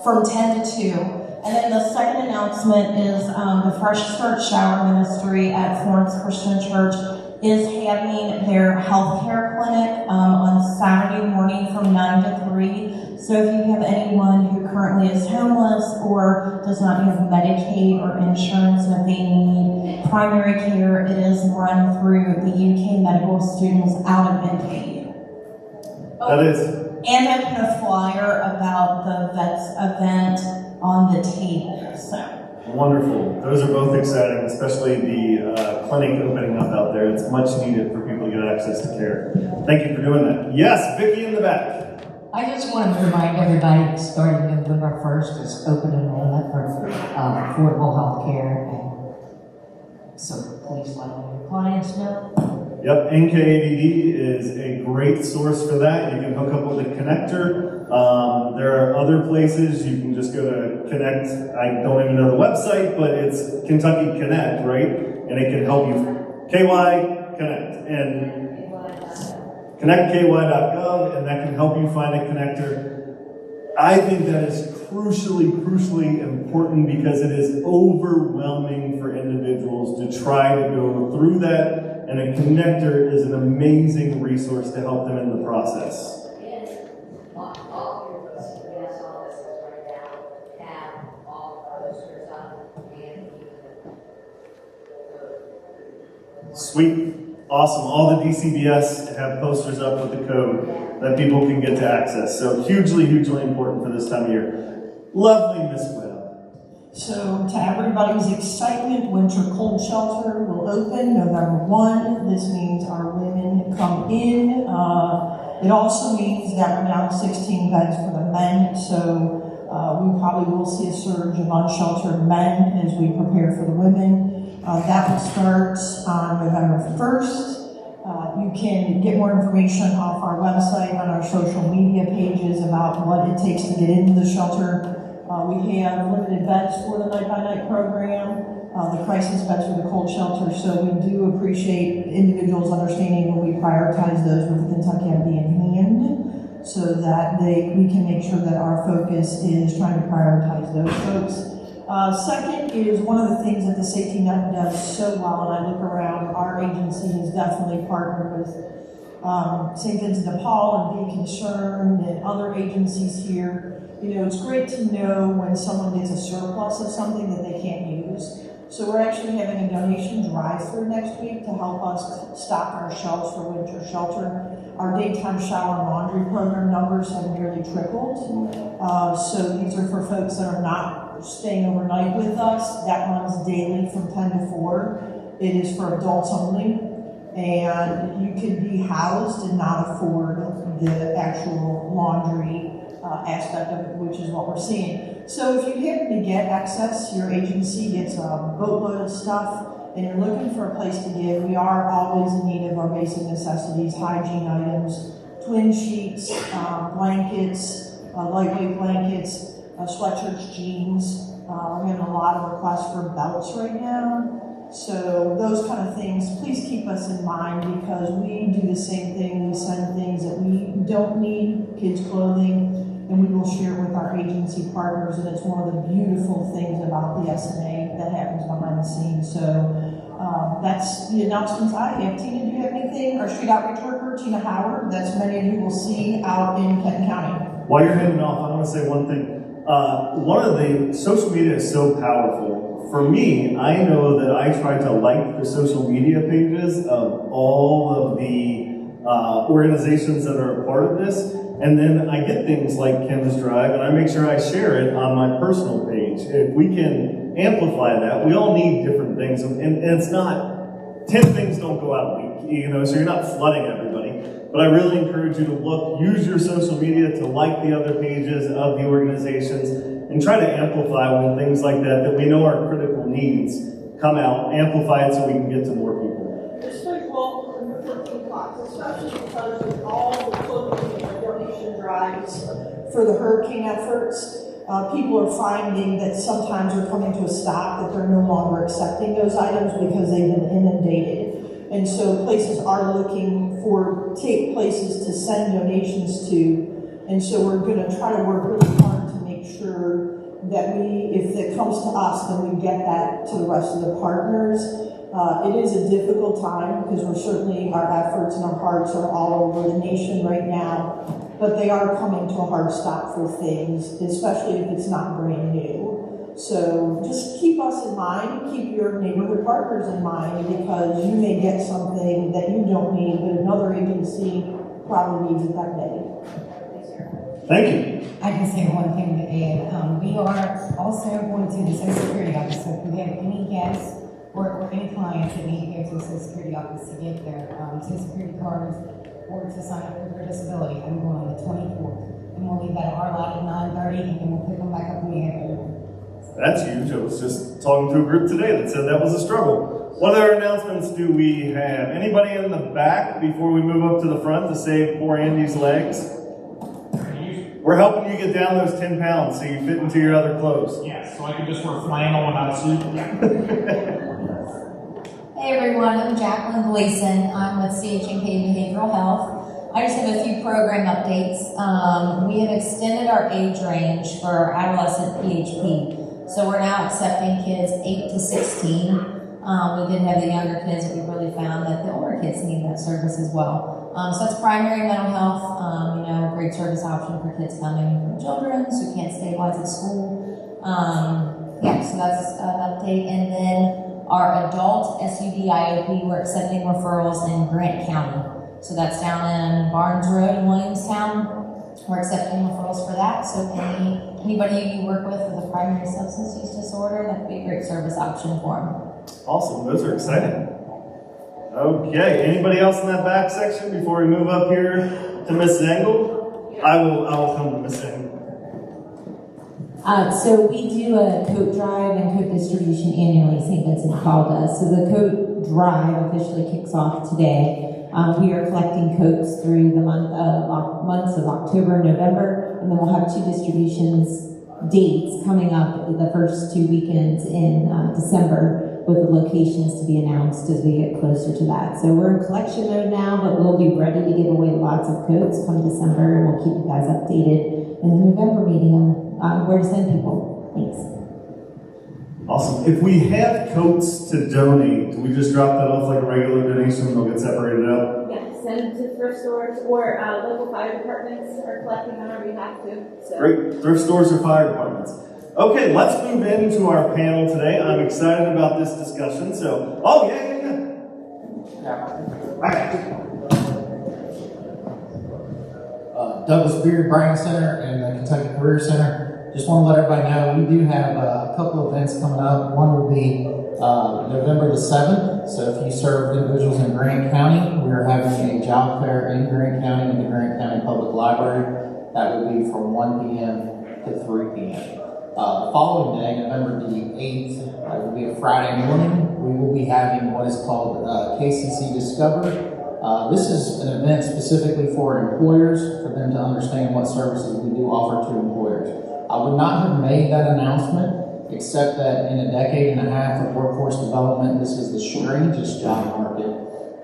from 10 to 2. And then the second announcement is the Fresh Start Shower Ministry at Florence Christian Church is having their healthcare clinic on Saturday morning from 9 to 3. So if you have anyone who currently is homeless or does not have Medicaid or insurance and if they need primary care, it is run through the UK medical students out of NKU. That is. And I put a flyer about the vets event on the table. So. Wonderful. Those are both exciting, especially the clinic opening up out there. It's much needed for people to get access to care. Thank you for doing that. Yes, Vicki in the back. I just wanted to remind everybody, starting November 1st is open enrollment for affordable health care. And so please let all your clients know. Yep, NKADD is a great source for that. You can hook up with a connector. There are other places you can just go to Connect. I don't even know the website, but it's Kentucky Connect, right? And it can help you. KY Connect and connectky.gov, and that can help you find a connector. I think that is crucially important because it is overwhelming for individuals to try to go through that, and a connector is an amazing resource to help them in the process. Sweet. Awesome. All the DCBS have posters up with the code that people can get to access. So hugely, hugely important for this time of year. Lovely, Miss Webb. So to everybody's excitement, Winter Cold Shelter will open November 1. This means our women come in. It also means that we're down 16 beds for the men. So we probably will see a surge of unsheltered men as we prepare for the women. That will start on November 1st. You can get more information off our website, on our social media pages about what it takes to get into the shelter. We have limited beds for the night-by-night program, the crisis beds for the cold shelter, so we do appreciate individuals understanding when we prioritize those with Kentucky MD in hand, so that we can make sure that our focus is trying to prioritize those folks. Second is one of the things that the safety net does so well, and I look around, our agency has definitely partnered with St. Vincent de Paul and Be Concerned and other agencies here. You know, it's great to know when someone gets a surplus of something that they can't use. So we're actually having a donation drive-through next week to help us stock our shelves for winter shelter. Our daytime shower and laundry program numbers have nearly tripled. So these are for folks that are not staying overnight with us. That runs daily from 10 to 4. It is for adults only. And you could be housed and not afford the actual laundry aspect of it, which is what we're seeing. So if you happen to get excess, your agency gets a boatload of stuff, and you're looking for a place to give, we are always in need of our basic necessities, hygiene items, twin sheets, blankets, lightweight blankets, sweatshirts, jeans. We're having a lot of requests for belts right now. So those kind of things, please keep us in mind, because we do the same thing. We send things that we don't need, kids' clothing, and we will share with our agency partners, and it's one of the beautiful things about the SNA that happens behind the scenes. So that's the announcements I have. Tina, do you have anything? Our street outreach worker, Tina Howard, that's many of you will see out in Kenton County. While you're heading off, I want to say one thing. One of the social media is so powerful. For me, I know that I try to like the social media pages of all of the organizations that are a part of this, and then I get things like Kim's Drive, and I make sure I share it on my personal page. If we can amplify that, we all need different things, and it's not 10 things don't go out a week, so you're not flooding everybody. But I really encourage you to use your social media to like the other pages of the organizations and try to amplify when things like that we know are critical needs come out, amplify it so we can get to more people. It's pretty cool in the 13 blocks, especially because with all the clothing and donation drives for the hurricane efforts, people are finding that sometimes they're coming to a stop, that they're no longer accepting those items because they've been inundated. And so places are looking for places to send donations to. And so we're going to try to work really hard to make sure that if it comes to us, then we get that to the rest of the partners. It is a difficult time because our efforts and our hearts are all over the nation right now, but they are coming to a hard stop for things, especially if it's not brand new. So just keep us in mind, keep your neighborhood partners in mind, because you may get something that you don't need, but another agency probably needs it that day. Thank you. I can say one thing to add. We are also going to the Social Security office. So if we have any guests or any clients that need to go to the Social Security office to get their Social Security cards or to sign up for their disability, I'm going on the 24th. And we'll leave that at our lot at 9:30, and then we'll pick them back up in the afternoon. That's huge. I was just talking to a group today that said that was a struggle. What other announcements do we have? Anybody in the back before we move up to the front to save poor Andy's legs? We're helping you get down those 10 pounds so you fit into your other clothes. Yes, so I can just wear flannel and not a suit. Hey everyone, I'm Jacqueline Gleason. I'm with CHNK Behavioral Health. I just have a few program updates. We have extended our age range for adolescent PHP. So we're now accepting kids 8 to 16. We did have the younger kids, but we really found that the older kids need that service as well. So it's primary mental health, great service option for kids coming from children who can't stabilize at school. So that's an update. And then Our adult SUD IOP, we're accepting referrals in Grant County. So that's down in Barnes Road in Williamstown. We're accepting referrals for that. So anybody you work with a primary substance use disorder, that'd be a great service option for them. Awesome, those are exciting. Okay, anybody else in that back section before we move up here to Mrs. Engel? I will come to Mrs. Engel. So we do a coat drive and coat distribution annually, St. Vincent called us. So the coat drive officially kicks off today. We are collecting coats through the months of October and November, and then we'll have 2 distributions dates coming up the first 2 weekends in December, with the locations to be announced as we get closer to that. So we're in collection mode now, but we'll be ready to give away lots of coats come December, and we'll keep you guys updated in the November meeting on where to send people. Thanks. Awesome. If we have coats to donate, do we just drop that off like a regular donation and they'll get separated out? Yeah, send to thrift stores or local fire departments are collecting on our behalf too. So. Great. Thrift stores or fire departments. Okay, let's move into our panel today. I'm excited about this discussion. So, Douglas Beard Bryan Center and the Kentucky Career Center. Just want to let everybody know we do have a couple of events coming up. One will be November the 7th. So if you serve individuals in Grant County, we are having a job fair in Grant County in the Grant County Public Library. That will be from 1 p.m. to 3 p.m. The following day, November the 8th, will be a Friday morning. We will be having what is called KCC Discover. This is an event specifically for employers, for them to understand what services we do offer to employers. I would not have made that announcement, except that in a decade and a half of workforce development, this is the strangest job market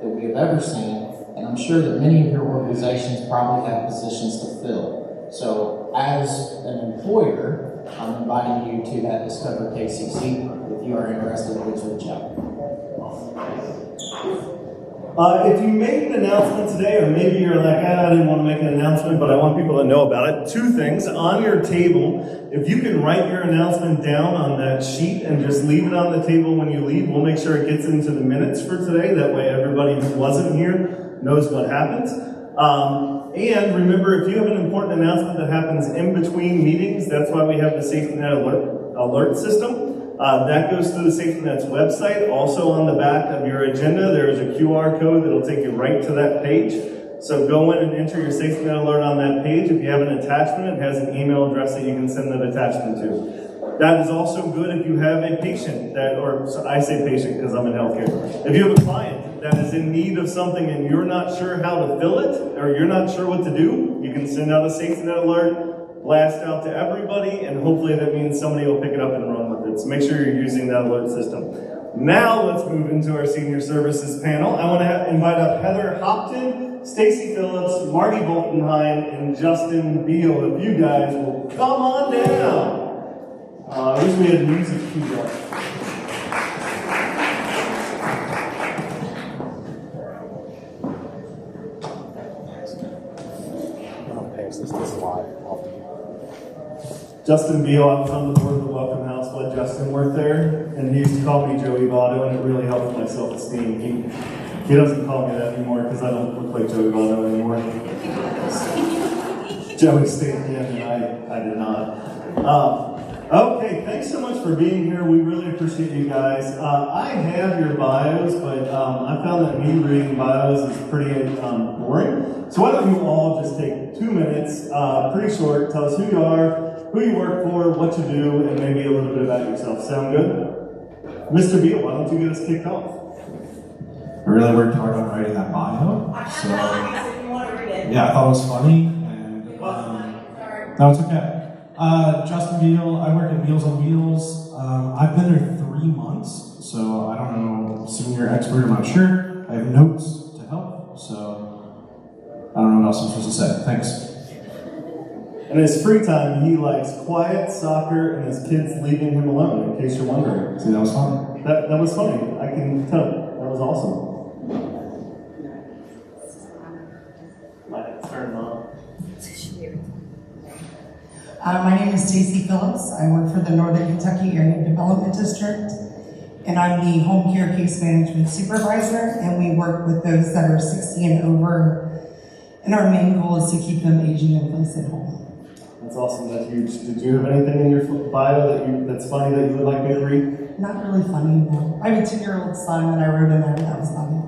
that we have ever seen, and I'm sure that many of your organizations probably have positions to fill. So as an employer, I'm inviting you to that Discover KCC. If you are interested, please reach out. If you made an announcement today, or maybe you're like, I didn't want to make an announcement, but I want people to know about it. 2 things. On your table, if you can write your announcement down on that sheet and just leave it on the table when you leave, we'll make sure it gets into the minutes for today. That way everybody who wasn't here knows what happened. And remember, if you have an important announcement that happens in between meetings, that's why we have the Safety Net alert system. That goes through the Safety Net's website. Also on the back of your agenda, there is a QR code that'll take you right to that page. So go in and enter your Safety Net alert on that page. If you have an attachment, it has an email address that you can send that attachment to. That is also good if you have a patient I say patient because I'm in healthcare. If you have a client that is in need of something and you're not sure how to fill it, or you're not sure what to do, you can send out a Safety Net alert, blast out to everybody, and hopefully that means somebody will pick it up and run with it. So make sure you're using that alert system. Now let's move into our senior services panel. I want to invite up Heather Hopton, Stacy Phillips, Marty Boltenheim, and Justin Beal. If you guys will come on down. I wish we had music queued up. Justin Beal, I was on the board of the Welcome House when Justin worked there, and he used to call me Joey Votto, and it really helped my self-esteem. He doesn't call me that anymore because I don't look like Joey Votto anymore. Joey stayed in, and I did not. Okay, thanks so much for being here. We really appreciate you guys. I have your bios, but I found that me reading bios is pretty boring. So why don't you all just take 2 minutes, pretty short, tell us who you are, who you work for, what you do, and maybe a little bit about yourself. Sound good? Mr. Beal, why don't you get us kicked off? I really worked hard on writing that bio. So, yeah, I thought it was funny, and no, it's okay. Justin Beal, I work at Meals on Wheels. I've been there 3 months, so I don't know, senior expert, I'm not sure. I have notes to help, so I don't know what else I'm supposed to say. Thanks. In his free time, he likes quiet, soccer, and his kids leaving him alone, in case you're wondering. See, that was funny. That was funny. I can tell. That was awesome. Turn on. My name is Stacy Phillips. I work for the Northern Kentucky Area Development District. and I'm the home care case management supervisor, and we work with those that are 60 and over, and our main goal is to keep them aging in place at home. That's awesome. That's huge. Did you have anything in your bio that's funny that you would like me to read? Not really funny, no. I have a 2-year-old son, and I wrote in there that was funny.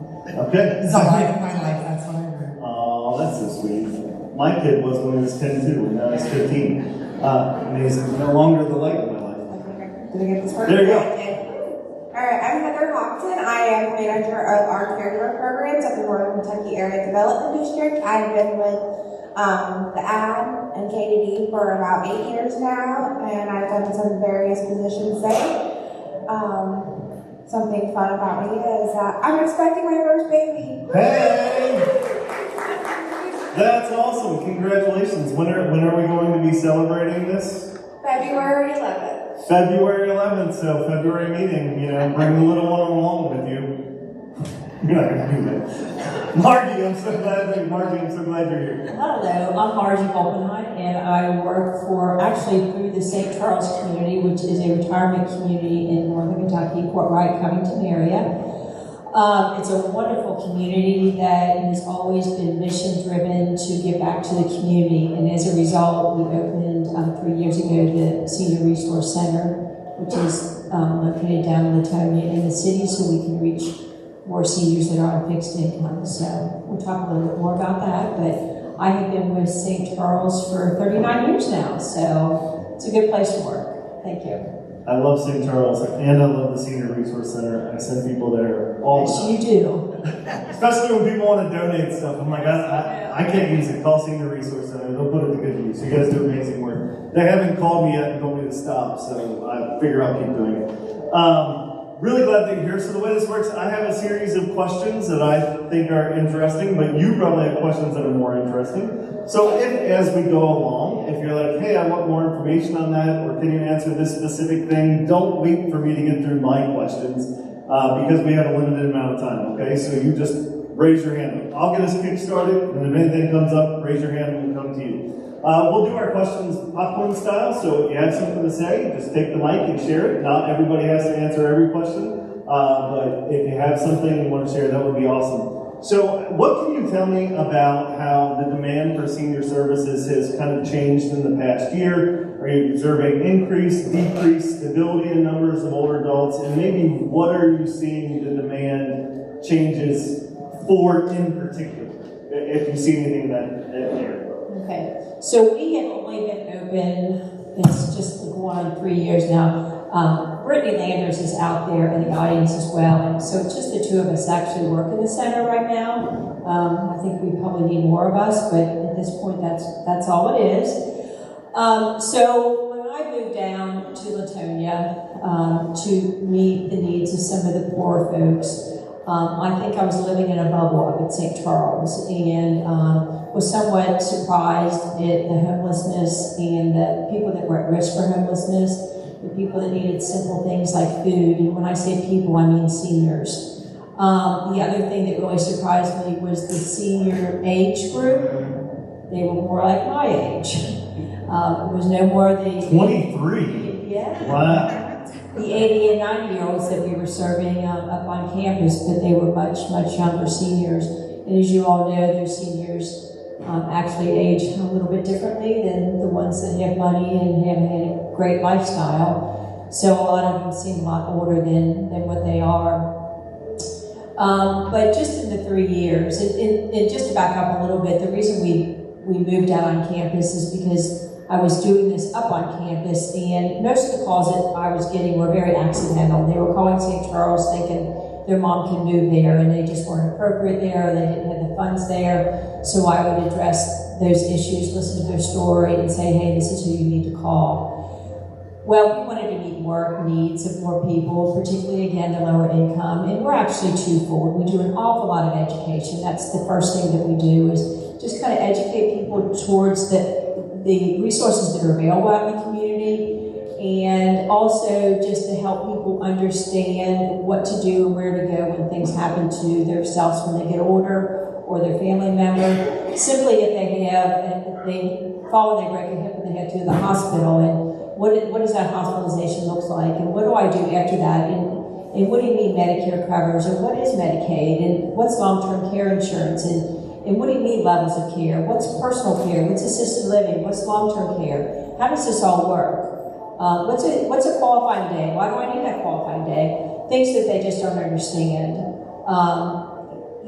Okay. It's a life of my life, that's what I wrote. Oh, that's so sweet. My kid was when he was 10 too, and now he's 15. Amazing. No longer the light of my life. Did I get this right? There you go. Alright, I'm Heather Hopton. I am manager of our caregiver programs at the Northern Kentucky Area Development District. I've been with the AD and KDD for about 8 years now, and I've done some various positions there. Something fun about me is I'm expecting my first baby. Hey! That's awesome. Congratulations. When are we going to be celebrating this? February 11th. February 11th, so February meeting, bring the little one along with you. You're not going to do that. Margie, I'm so glad you're here. Hello, I'm Margie Oppenheim, and I work through the St. Charles community, which is a retirement community in northern Kentucky, Fort Wright, Covington area. It's a wonderful community that has always been mission-driven to give back to the community, and as a result, we opened 3 years ago the Senior Resource Center, which is located down in Latonia in the city, so we can reach more seniors that are on fixed income. So we'll talk a little bit more about that, but I have been with St. Charles for 39 years now, so it's a good place to work. Thank you. I love St. Charles, and I love the Senior Resource Center. I send people there all the time. Yes, you do. Especially when people want to donate stuff. I'm like, I can't use it. Call Senior Resource Center. They'll put it to good use. You guys do amazing work. They haven't called me yet and told me to stop, so I figure I'll keep doing it. Really glad that you're here. So the way this works, I have a series of questions that I think are interesting, but you probably have questions that are more interesting. So as we go along, if you're like, hey, I want more information on that, or can you answer this specific thing, don't wait for me to get through my questions, because we have a limited amount of time, okay? So you just raise your hand. I'll get us kick-started, and if anything comes up, raise your hand and we'll come to you. We'll do our questions popcorn style, so if you have something to say, just take the mic and share it. Not everybody has to answer every question, but if you have something you want to share, that would be awesome. So what can you tell me about how the demand for senior services has kind of changed in the past year? Are you observing increase, decrease, stability in numbers of older adults, and maybe what are you seeing the demand changes for in particular, if you see anything in that area? Okay, so we have only been open, it's just going on 3 years now. Brittany Landers is out there in the audience as well, and so it's just the two of us actually work in the center right now. I think we probably need more of us, but at this point that's all it is. So when I moved down to Latonia to meet the needs of some of the poor folks, I think I was living in a bubble up at St. Charles, and was somewhat surprised at the homelessness and the people that were at risk for homelessness, the people that needed simple things like food. And when I say people, I mean seniors. The other thing that really surprised me was the senior age group. They were more like my age. There was no more the 23. Yeah. Wow. The 80 and 90-year-olds that we were serving up on campus, but they were much, much younger seniors. And as you all know, their seniors actually age a little bit differently than the ones that have money and have had a great lifestyle. So a lot of them seem a lot older than what they are. But just in the 3 years, and just to back up a little bit, the reason we moved out on campus is because I was doing this up on campus, and most of the calls that I was getting were very accidental. They were calling St. Charles thinking their mom can move there, and they just weren't appropriate there, or they didn't have the funds there. So I would address those issues, listen to their story, and say, hey, this is who you need to call. Well, we wanted to meet work needs of more people, particularly, again, the lower income, and we're actually twofold. We do an awful lot of education. That's the first thing that we do, is just kind of educate people towards the resources that are available out in the community, and also just to help people understand what to do and where to go when things happen to themselves when they get older or their family member. Simply if they fall and they break a hip and they have to go to the hospital, and what does that hospitalization look like, and what do I do after that? And what do you mean Medicare covers, or what is Medicaid, and what's long-term care insurance, and what do you mean levels of care? What's personal care? What's assisted living? What's long-term care? How does this all work? What's a qualifying day? Why do I need that qualifying day? Things that they just don't understand.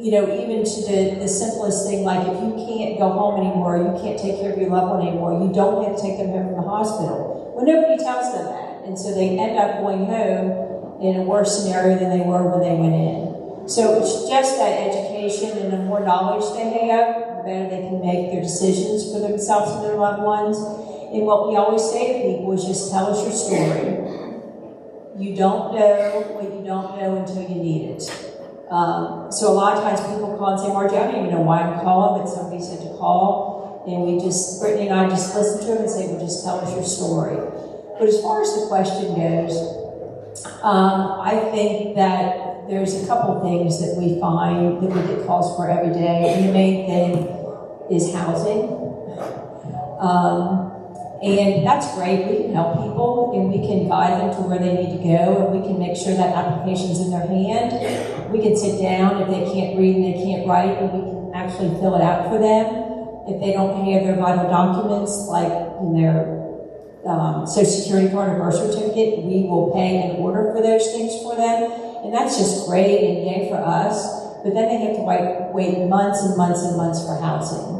Even to the simplest thing, like if you can't go home anymore, you can't take care of your loved one anymore, you don't have to take them home from the hospital. Well, nobody tells them that. And so they end up going home in a worse scenario than they were when they went in. So it's just that education, and the more knowledge they have, the better they can make their decisions for themselves and their loved ones. And what we always say to people is just tell us your story. You don't know what you don't know until you need it. So a lot of times people call and say, Margie, I don't even know why I'm calling, but somebody said to call. And Brittany and I just listen to them and say, well, just tell us your story. But as far as the question goes, I think that there's a couple things that we find that we get calls for every day. And the main thing is housing. And that's great. We can help people and we can guide them to where they need to go, and we can make sure that application's in their hand. We can sit down if they can't read and they can't write, and we can actually fill it out for them. If they don't have their vital documents, like their Social Security card or birth certificate, we will pay in order for those things for them. And that's just great and yay for us. But then they have to wait months and months and months for housing.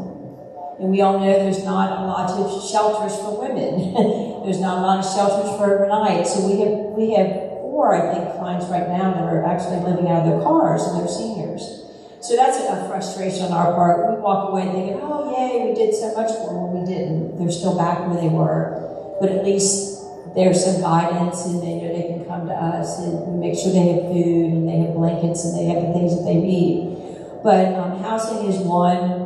And we all know there's not a lot of shelters for women. There's not a lot of shelters for overnight. So we have 4, I think, clients right now that are actually living out of their cars, and they're seniors. So that's a frustration on our part. We walk away thinking, oh, yay, we did so much for them. We didn't. They're still back where they were. But at least there's some guidance, and they know they can come to us, and we make sure they have food, and they have blankets, and they have the things that they need. But housing is one.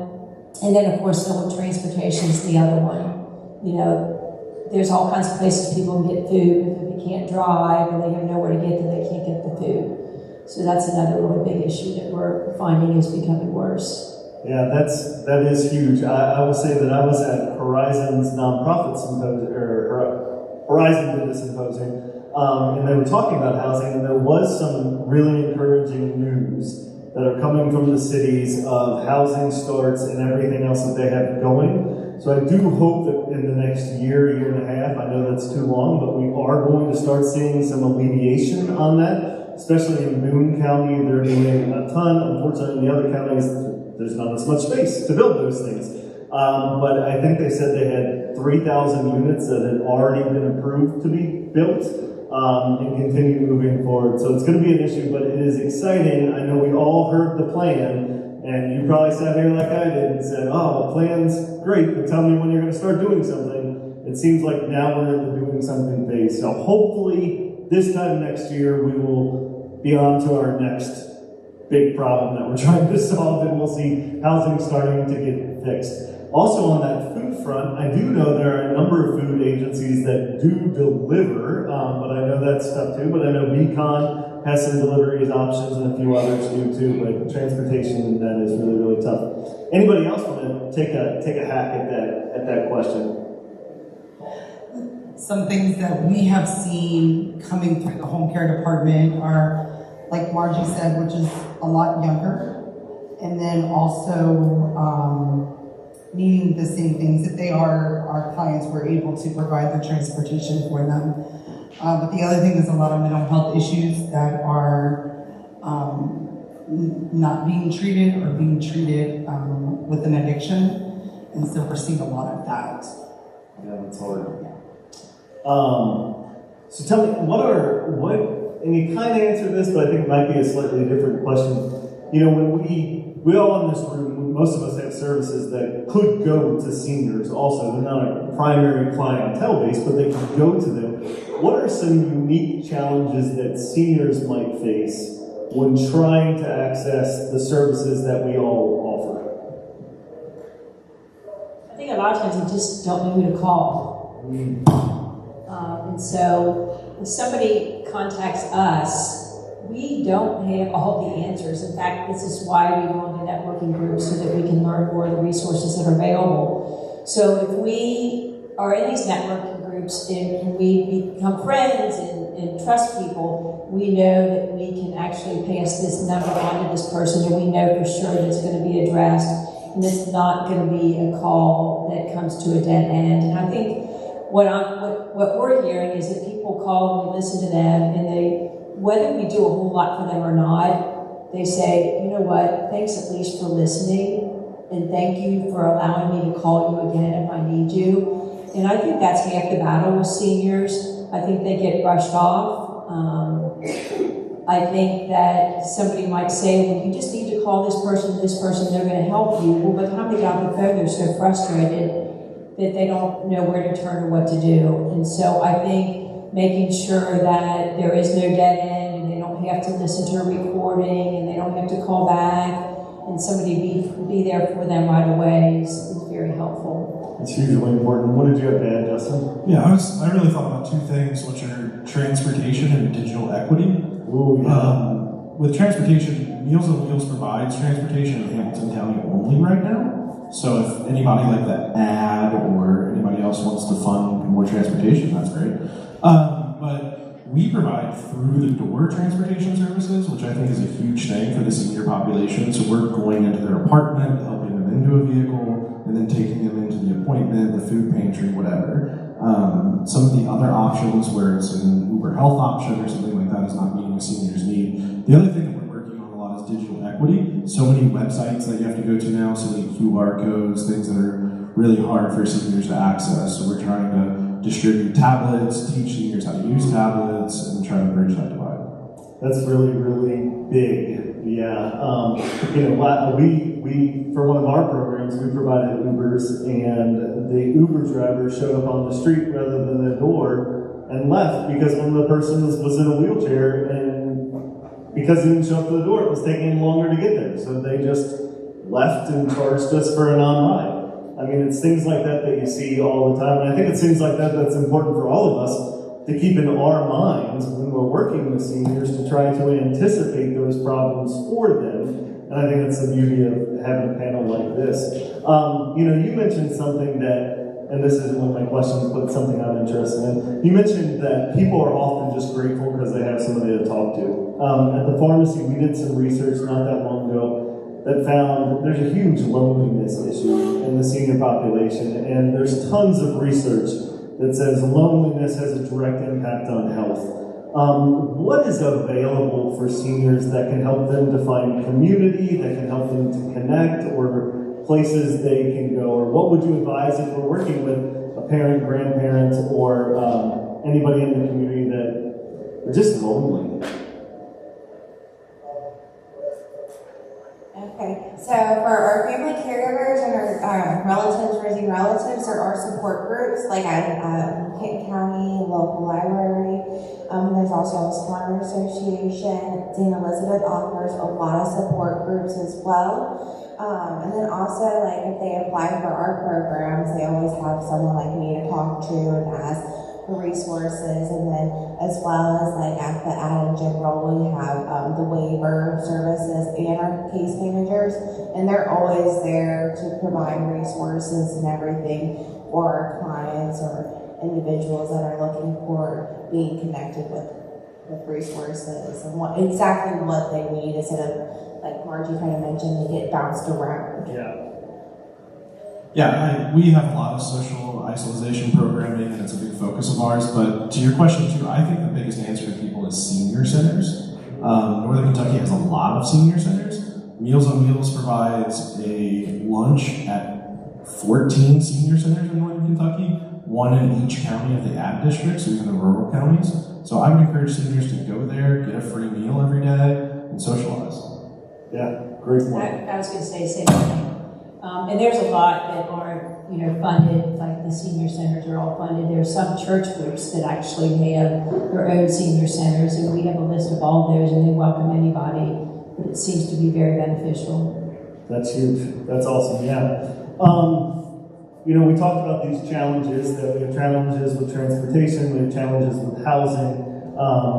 And then, of course, civil transportation is the other one. There's all kinds of places people can get food, but if they can't drive or they have nowhere to get them, they can't get the food. So that's another really big issue that we're finding is becoming worse. Yeah, that is huge. I will say that I was at Horizon's nonprofit symposium, or Horizon did a symposium, and they were talking about housing, and there was some really encouraging news that are coming from the cities of housing starts and everything else that they have going. So I do hope that in the next year and a half, I know that's too long, but we are going to start seeing some alleviation on that, especially in Boone County. They're doing a ton. Unfortunately, in the other counties, there's not as much space to build those things. But I think they said they had 3,000 units that had already been approved to be built. And continue moving forward. So it's going to be an issue, but it is exciting. I know we all heard the plan, and you probably sat here like I did and said, oh, the plan's great, but tell me when you're going to start doing something. It seems like now we're in the doing something phase. So hopefully this time next year we will be on to our next big problem that we're trying to solve, and we'll see housing starting to get fixed. Also on that food front, I do know there are a number of food agencies that do deliver, but I know that's tough too. But I know Beacon has some delivery options, and a few others do too. But transportation and that is really, really tough. Anybody else want to take a hack at that question? Some things that we have seen coming through the home care department are, like Margie said, which is a lot younger, and then also needing the same things that they are. Our clients were able to provide the transportation for them. But the other thing is a lot of mental health issues that are not being treated or being treated with an addiction. And so we're seeing a lot of that. Yeah, that's hard. So tell me, and you kind of answered this, but I think it might be a slightly different question. When we all in this room, most of us have services that could go to seniors also. They're not a primary clientele base, but they can go to them. What are some unique challenges that seniors might face when trying to access the services that we all offer? I think a lot of times they just don't know who to call. And so if somebody contacts us, we don't have all the answers. In fact, this is why we go into networking groups, so that we can learn more of the resources that are available. So if we are in these networking groups and we become friends and trust people, we know that we can actually pass this number on to this person, and we know for sure that it's going to be addressed, and it's not going to be a call that comes to a dead end. And I think what we're hearing is that people call and we listen to them, and they, whether we do a whole lot for them or not, they say, you know what, thanks at least for listening, and thank you for allowing me to call you again if I need you. And I think that's half the battle with seniors. I think they get brushed off. I think that somebody might say, well, you just need to call this person, they're going to help you. Well, by the time they get on the phone, they're so frustrated that they don't know where to turn or what to do. And so I think making sure that there is no dead end, and they don't have to listen to a recording, and they don't have to call back, and somebody be there for them right away is very helpful. It's hugely important. What did you have to add, Justin? Yeah, I really thought about two things, which are transportation and digital equity. Ooh, yeah. With transportation, Meals on Wheels provides transportation in Hamilton County only right now. So if anybody like the ad or anybody else wants to fund more transportation, that's great. But we provide through-the-door transportation services, which I think is a huge thing for the senior population. So we're going into their apartment, helping them into a vehicle, and then taking them into the appointment, the food pantry, whatever. Some of the other options where it's an Uber Health option or something like that is not meeting a senior's need. The other thing that we're working on a lot is digital equity. So many websites that you have to go to now, so many QR codes, things that are really hard for seniors to access. So we're trying to distribute tablets, teach seniors how to use tablets, and try to bridge that divide. That's really, really big. Yeah. We for one of our programs, we provided Ubers, and the Uber driver showed up on the street rather than the door and left because one of the persons was in a wheelchair, and because he didn't show up to the door, it was taking him longer to get there. So they just left and charged us for a non-ride. I mean, it's things like that that you see all the time, and I think it's things like that that's important for all of us to keep in our minds when we're working with seniors to try to anticipate those problems for them. And I think that's the beauty of having a panel like this. You mentioned something that, and this isn't one of my questions, but something I'm interested in. You mentioned that people are often just grateful because they have somebody to talk to. At the pharmacy, we did some research not that long ago that found there's a huge loneliness issue in the senior population, and there's tons of research that says loneliness has a direct impact on health. What is available for seniors that can help them to find community, that can help them to connect, or places they can go? Or what would you advise if we're working with a parent, grandparent, or anybody in the community that are just lonely? Okay, so for our family caregivers and our relatives, raising relatives, there are support groups like at Kent County Local Library. There's also a Smarter Association. St. Elizabeth offers a lot of support groups as well. And then also, like, if they apply for our programs, they always have someone like me to talk to and ask for resources. And then as well as like at the ad in general, we have the waiver services and our case managers, and they're always there to provide resources and everything for our clients or individuals that are looking for being connected with resources and exactly what they need, instead of, like Margie kind of mentioned, they get bounced around. Yeah, we have a lot of social isolation programming, and it's a big focus of ours. But to your question too, I think the biggest answer to people is senior centers. Northern Kentucky has a lot of senior centers. Meals on Wheels provides a lunch at 14 senior centers in Northern Kentucky, one in each county of the ad district, so even the rural counties. So I would encourage seniors to go there, get a free meal every day, and socialize. Yeah, great point. I was going to say the same thing. And there's a lot that aren't, funded, like the senior centers are all funded. There are some church groups that actually have their own senior centers, and we have a list of all of those, and they welcome anybody. But it seems to be very beneficial. That's huge. That's awesome. Yeah. We talked about these challenges, that we have challenges with transportation, we have challenges with housing,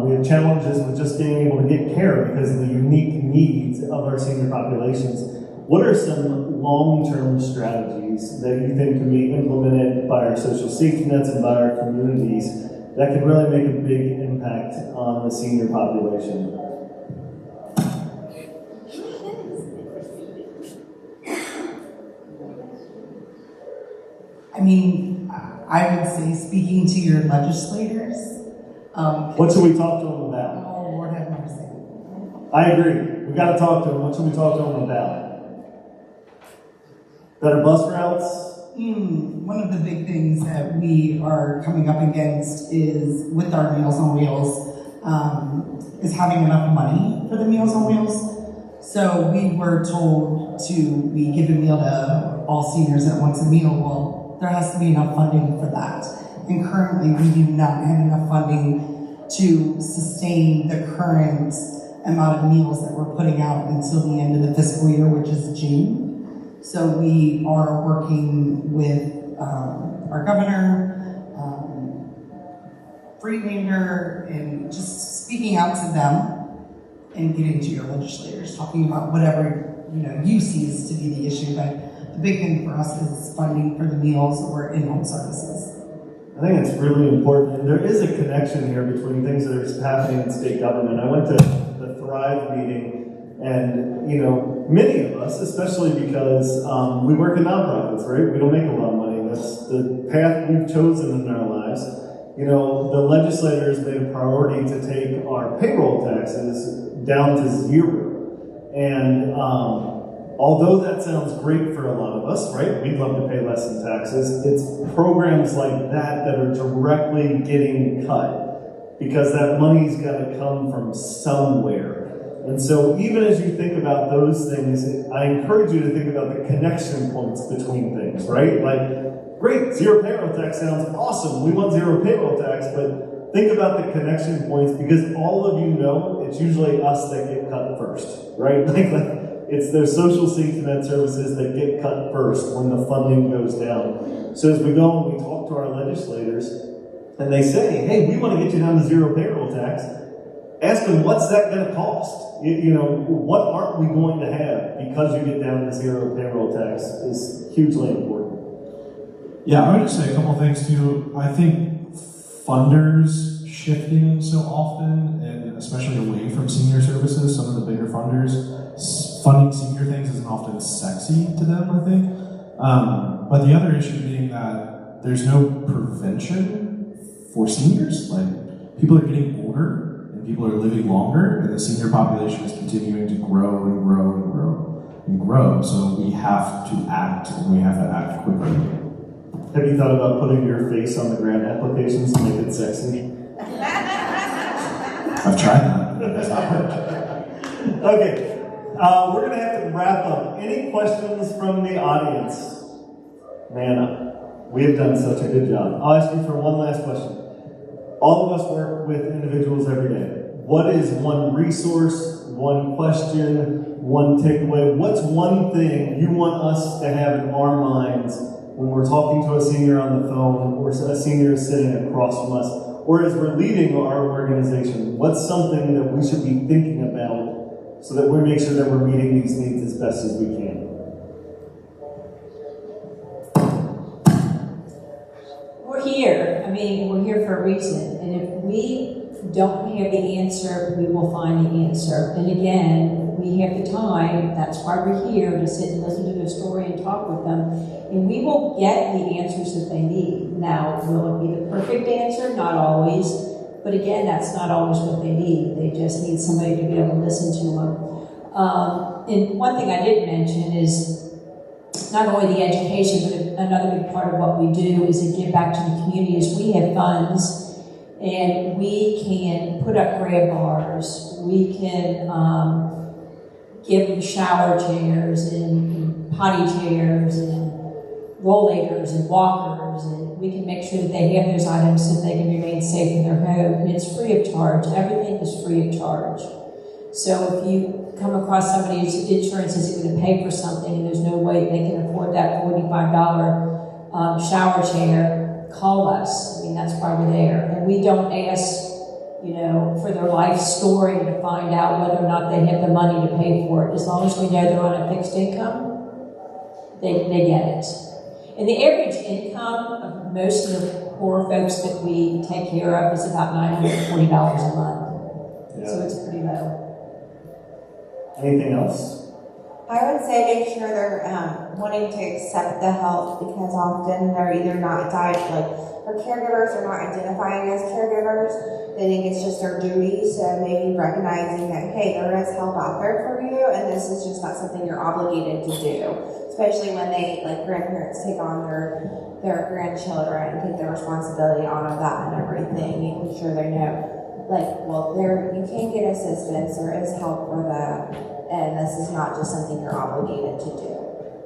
we have challenges with just being able to get care because of the unique needs of our senior populations. What are some long-term strategies that you think can be implemented by our social safety nets and by our communities that could really make a big impact on the senior population. I mean, I would say speaking to your legislators. What should we talk to them about? Oh, Lord have mercy. I agree. We got to talk to them. What should we talk to them about? Better bus routes? One of the big things that we are coming up against is with our Meals on Wheels, is having enough money for the Meals on Wheels. So we were told we give a meal to all seniors that wants a meal. Well, there has to be enough funding for that. And currently we do not have enough funding to sustain the current amount of meals that we're putting out until the end of the fiscal year, which is June. So we are working with our governor, Freelander, and just speaking out to them and getting to your legislators, talking about whatever you see as to be the issue. But the big thing for us is funding for the meals or in-home services. I think it's really important, and there is a connection here between things that are happening in state government. I went to the Thrive meeting, and many of us, especially because we work in nonprofits, right? We don't make a lot of money. That's the path we've chosen in our lives. The legislators made a priority to take our payroll taxes down to 0. And although that sounds great for a lot of us, right? We'd love to pay less in taxes. It's programs like that are directly getting cut because that money's got to come from somewhere. And so even as you think about those things, I encourage you to think about the connection points between things, right? Like, great, 0 payroll tax sounds awesome. We want 0 payroll tax, but think about the connection points because all of you know it's usually us that get cut first, right? It's those social safety net services that get cut first when the funding goes down. So as we go and we talk to our legislators and they say, hey, we want to get you down to 0 payroll tax, ask them, what's that going to cost? What aren't we going to have because you get down to 0 payroll tax is hugely important. Yeah, I would just say a couple of things too. I think funders shifting so often, and especially away from senior services, some of the bigger funders, funding senior things isn't often sexy to them, I think. But the other issue being that there's no prevention for seniors. Like, people are getting older, people are living longer, and the senior population is continuing to grow and grow and grow and grow. So we have to act, and we have to act quickly. Have you thought about putting your face on the grant applications to make it sexy? I've tried that. That's not worked. Okay, we're going to have to wrap up. Any questions from the audience? Man, we have done such a good job. I'll ask you for one last question. All of us work with individuals every day. What is one resource, one question, one takeaway? What's one thing you want us to have in our minds when we're talking to a senior on the phone or a senior sitting across from us, or as we're leading our organization? What's something that we should be thinking about so that we make sure that we're meeting these needs as best as we can? We're here. We're here for a reason. And if we don't have the answer, we will find the answer. And again, we have the time. That's why we're here, to sit and listen to their story and talk with them. And we will get the answers that they need. Now, will it be the perfect answer? Not always. But again, that's not always what they need. They just need somebody to be able to listen to them. And one thing I did mention is not only the education, but another big part of what we do is to give back to the community. Is we have funds, and we can put up grab bars. We can give them shower chairs and potty chairs and rollators and walkers, and we can make sure that they have those items so that they can remain safe in their home. And it's free of charge. Everything is free of charge. So if you come across somebody whose insurance isn't going to pay for something and there's no way they can afford that $45 shower chair, call us. That's why we're there. And we don't ask, for their life story to find out whether or not they have the money to pay for it. As long as we know they're on a fixed income, they get it. And the average income of most of the poor folks that we take care of is about $940 a month. So it's pretty low. Anything else? I would say make sure they're wanting to accept the help, because often they're either not or caregivers are not identifying as caregivers. They think it's just their duty. So maybe recognizing that, hey, there is help out there for you, and this is just not something you're obligated to do. Especially when they, like grandparents, take on their grandchildren and take their responsibility on of that and everything, making sure they know, like, well, you can get assistance, there is help for that, and this is not just something you're obligated to do.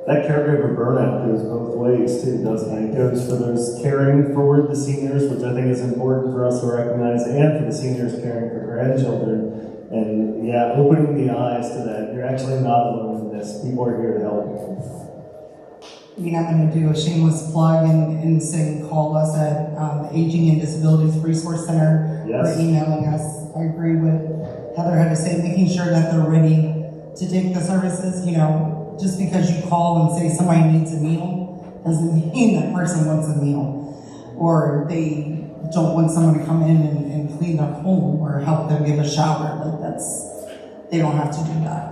That caregiver burnout goes both ways too, doesn't it? It goes for those caring for the seniors, which I think is important for us to recognize, and for the seniors caring for grandchildren. And yeah, opening the eyes to that. You're actually not alone in this. People are here to help. I mean, I'm going to do a shameless plug and say call us at the Aging and Disabilities Resource Center Yes. or emailing us. I agree with Heather had to say, making sure that they're ready to take the services. You know, just because you call and say somebody needs a meal doesn't mean that person wants a meal, or they don't want someone to come in and clean their home or help them give a shower. Like they don't have to do that.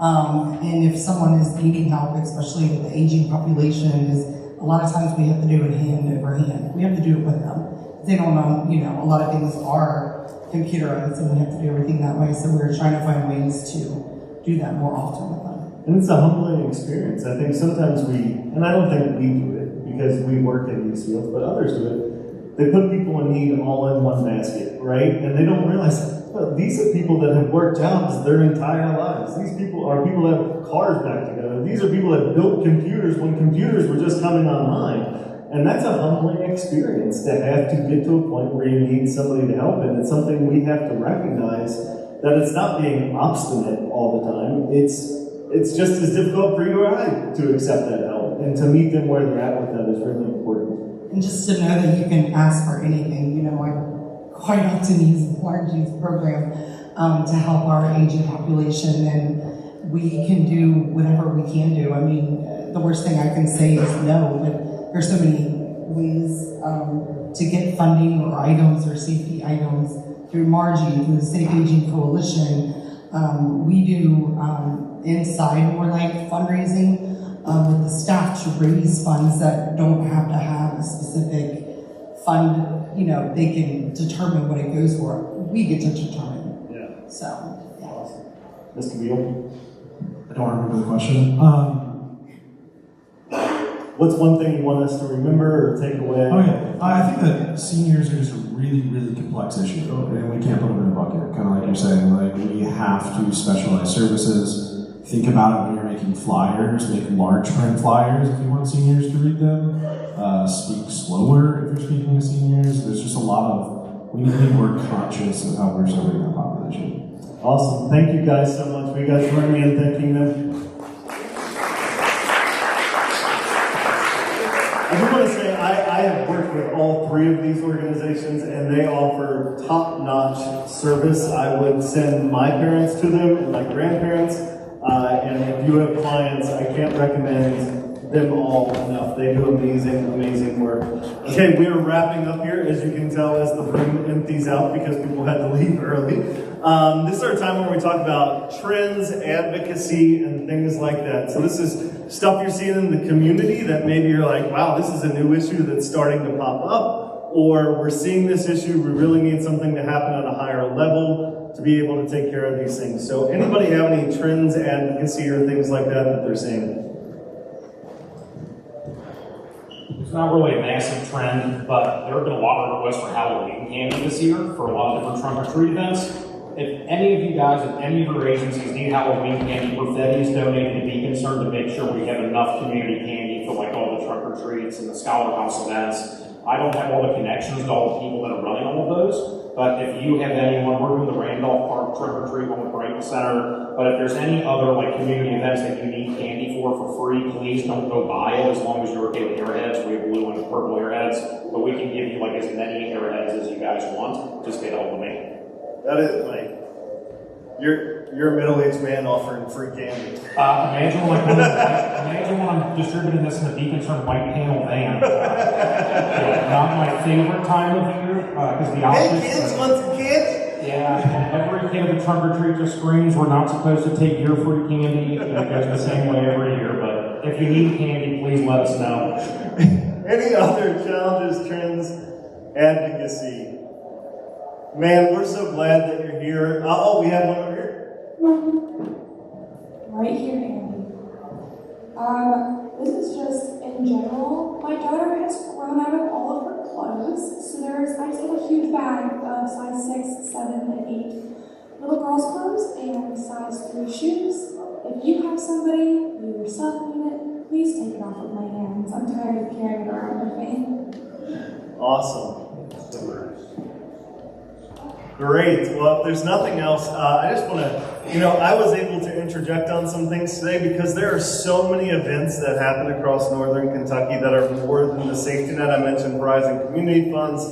And if someone is needing help, especially with the aging population, is a lot of times we have to do it hand over hand. We have to do it with them. They don't know, a lot of things are computerized and we have to do everything that way. So we're trying to find ways to do that more often with them. And it's a humbling experience. I think sometimes and I don't think we do it because we work in these fields, but others do it. They put people in need all in one basket, right? And they don't realize, well, these are people that have worked jobs their entire lives. These people are people that have cars back together. These are people that built computers when computers were just coming online. And that's a humbling experience to have to get to a point where you need somebody to help. And it's something we have to recognize, that it's not being obstinate all the time. It's just as difficult for you or I to accept that help. And to meet them where they're at with that is really important. And just to know that you can ask for anything. I quite often use Margie's program to help our aging population, and we can do whatever we can do. I mean, the worst thing I can say is no, but there's so many ways to get funding or items or safety items through Margie, through the Safe Aging Coalition. We do inside more like fundraising with the staff to raise funds that don't have to have a specific fund. They can determine what it goes for. We get to determine. Yeah. So, yeah. Awesome. Mr. Beal? I don't remember the question. What's one thing you want us to remember or take away? Oh yeah, I think that seniors are just a really, really complex issue, and we can't put them in a bucket. Kind of like you're saying, like we have to specialize services. Think about it when you're making flyers. Make large print flyers if you want seniors to read them. Speak slower if you're speaking to seniors. There's just a lot of, we need to be more conscious of how we're serving our population. Awesome. Thank you guys so much. Will you guys join me in thanking them? I do want to say I have worked with all three of these organizations, and they offer top-notch service. I would send my parents to them and my grandparents, and if you have clients, I can't recommend them all enough. They do amazing, amazing work. Okay, we are wrapping up here, as you can tell, as the room empties out because people had to leave early. This is our time when we talk about trends, advocacy, and things like that. So this is stuff you're seeing in the community that maybe you're like, wow, this is a new issue that's starting to pop up, or we're seeing this issue, we really need something to happen at a higher level to be able to take care of these things. So anybody have any trends, advocacy, or things like that they're seeing? It's not really a massive trend, but there have been a lot of requests for Halloween candy this year for a lot of different trunk or treat events. If any of you guys at any of your agencies need Halloween candy, Perfetti is donating to be concerned to make sure we have enough community candy for like all the trunk or treats and the Scholar House events. I don't have all the connections to all the people that are running all of those, but if you have anyone, we're doing the Randolph Park trunk or treat one with Brighton Center, but if there's any other like community events that you need candy for free, please don't go buy it as long as you're okay with Airheads. We have blue and purple Airheads, but we can give you like as many Airheads as you guys want. Just get a hold of me. That is like, you're a middle-aged man offering free candy. Imagine when I'm distributing this in the Beacon-Turn white panel van. Not my favorite time of year, because the Hey opposite. kids, want some kids? Yeah, and every kid at the trunk or treat just screams, we're not supposed to take your free candy, and it goes the same way every year, but if you need candy, please let us know. Any other challenges, trends, advocacy? Man, we're so glad that you're here. Oh, we have one over here. Right here, Andy. This is just in general. My daughter has grown out of all of her clothes, so I just have a huge bag of size 6, 7, and 8 little girls' clothes and size 3 shoes. If you have somebody, you yourself need it, please take it off of my hands. I'm tired of carrying it around with me. Awesome. Great. Well, if there's nothing else, I just want to, I was able to interject on some things today because there are so many events that happen across northern Kentucky that are more than the safety net. I mentioned Horizon Community Funds,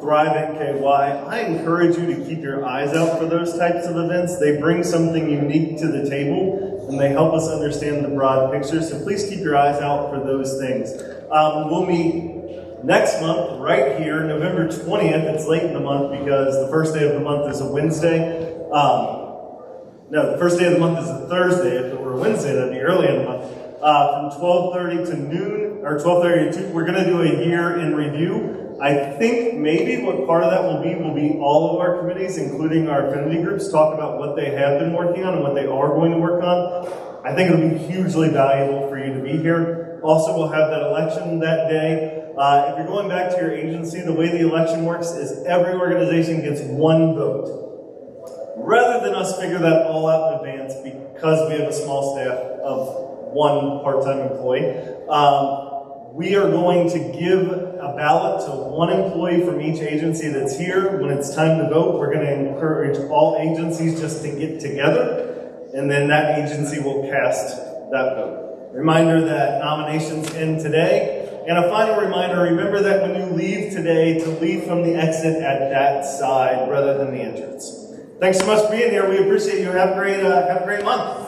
Thrive NKY. I encourage you to keep your eyes out for those types of events. They bring something unique to the table and they help us understand the broad picture. So please keep your eyes out for those things. We'll meet next month, right here, November 20th. It's late in the month because the first day of the month is a Wednesday. No, the first day of the month is a Thursday. If it were a Wednesday, that'd be early in the month. From 12:30 to noon, or 12:30 to 2, we're going to do a year in review. I think maybe what part of that will be all of our committees, including our affinity groups, talk about what they have been working on and what they are going to work on. I think it'll be hugely valuable for you to be here. Also, we'll have that election that day. If you're going back to your agency, the way the election works is every organization gets one vote. Rather than us figure that all out in advance because we have a small staff of one part-time employee, we are going to give a ballot to one employee from each agency that's here. When it's time to vote, we're going to encourage all agencies just to get together, and then that agency will cast that vote. Reminder that nominations end today. And a final reminder, remember that when you leave today, to leave from the exit at that side rather than the entrance. Thanks so much for being here. We appreciate you. Have a great month.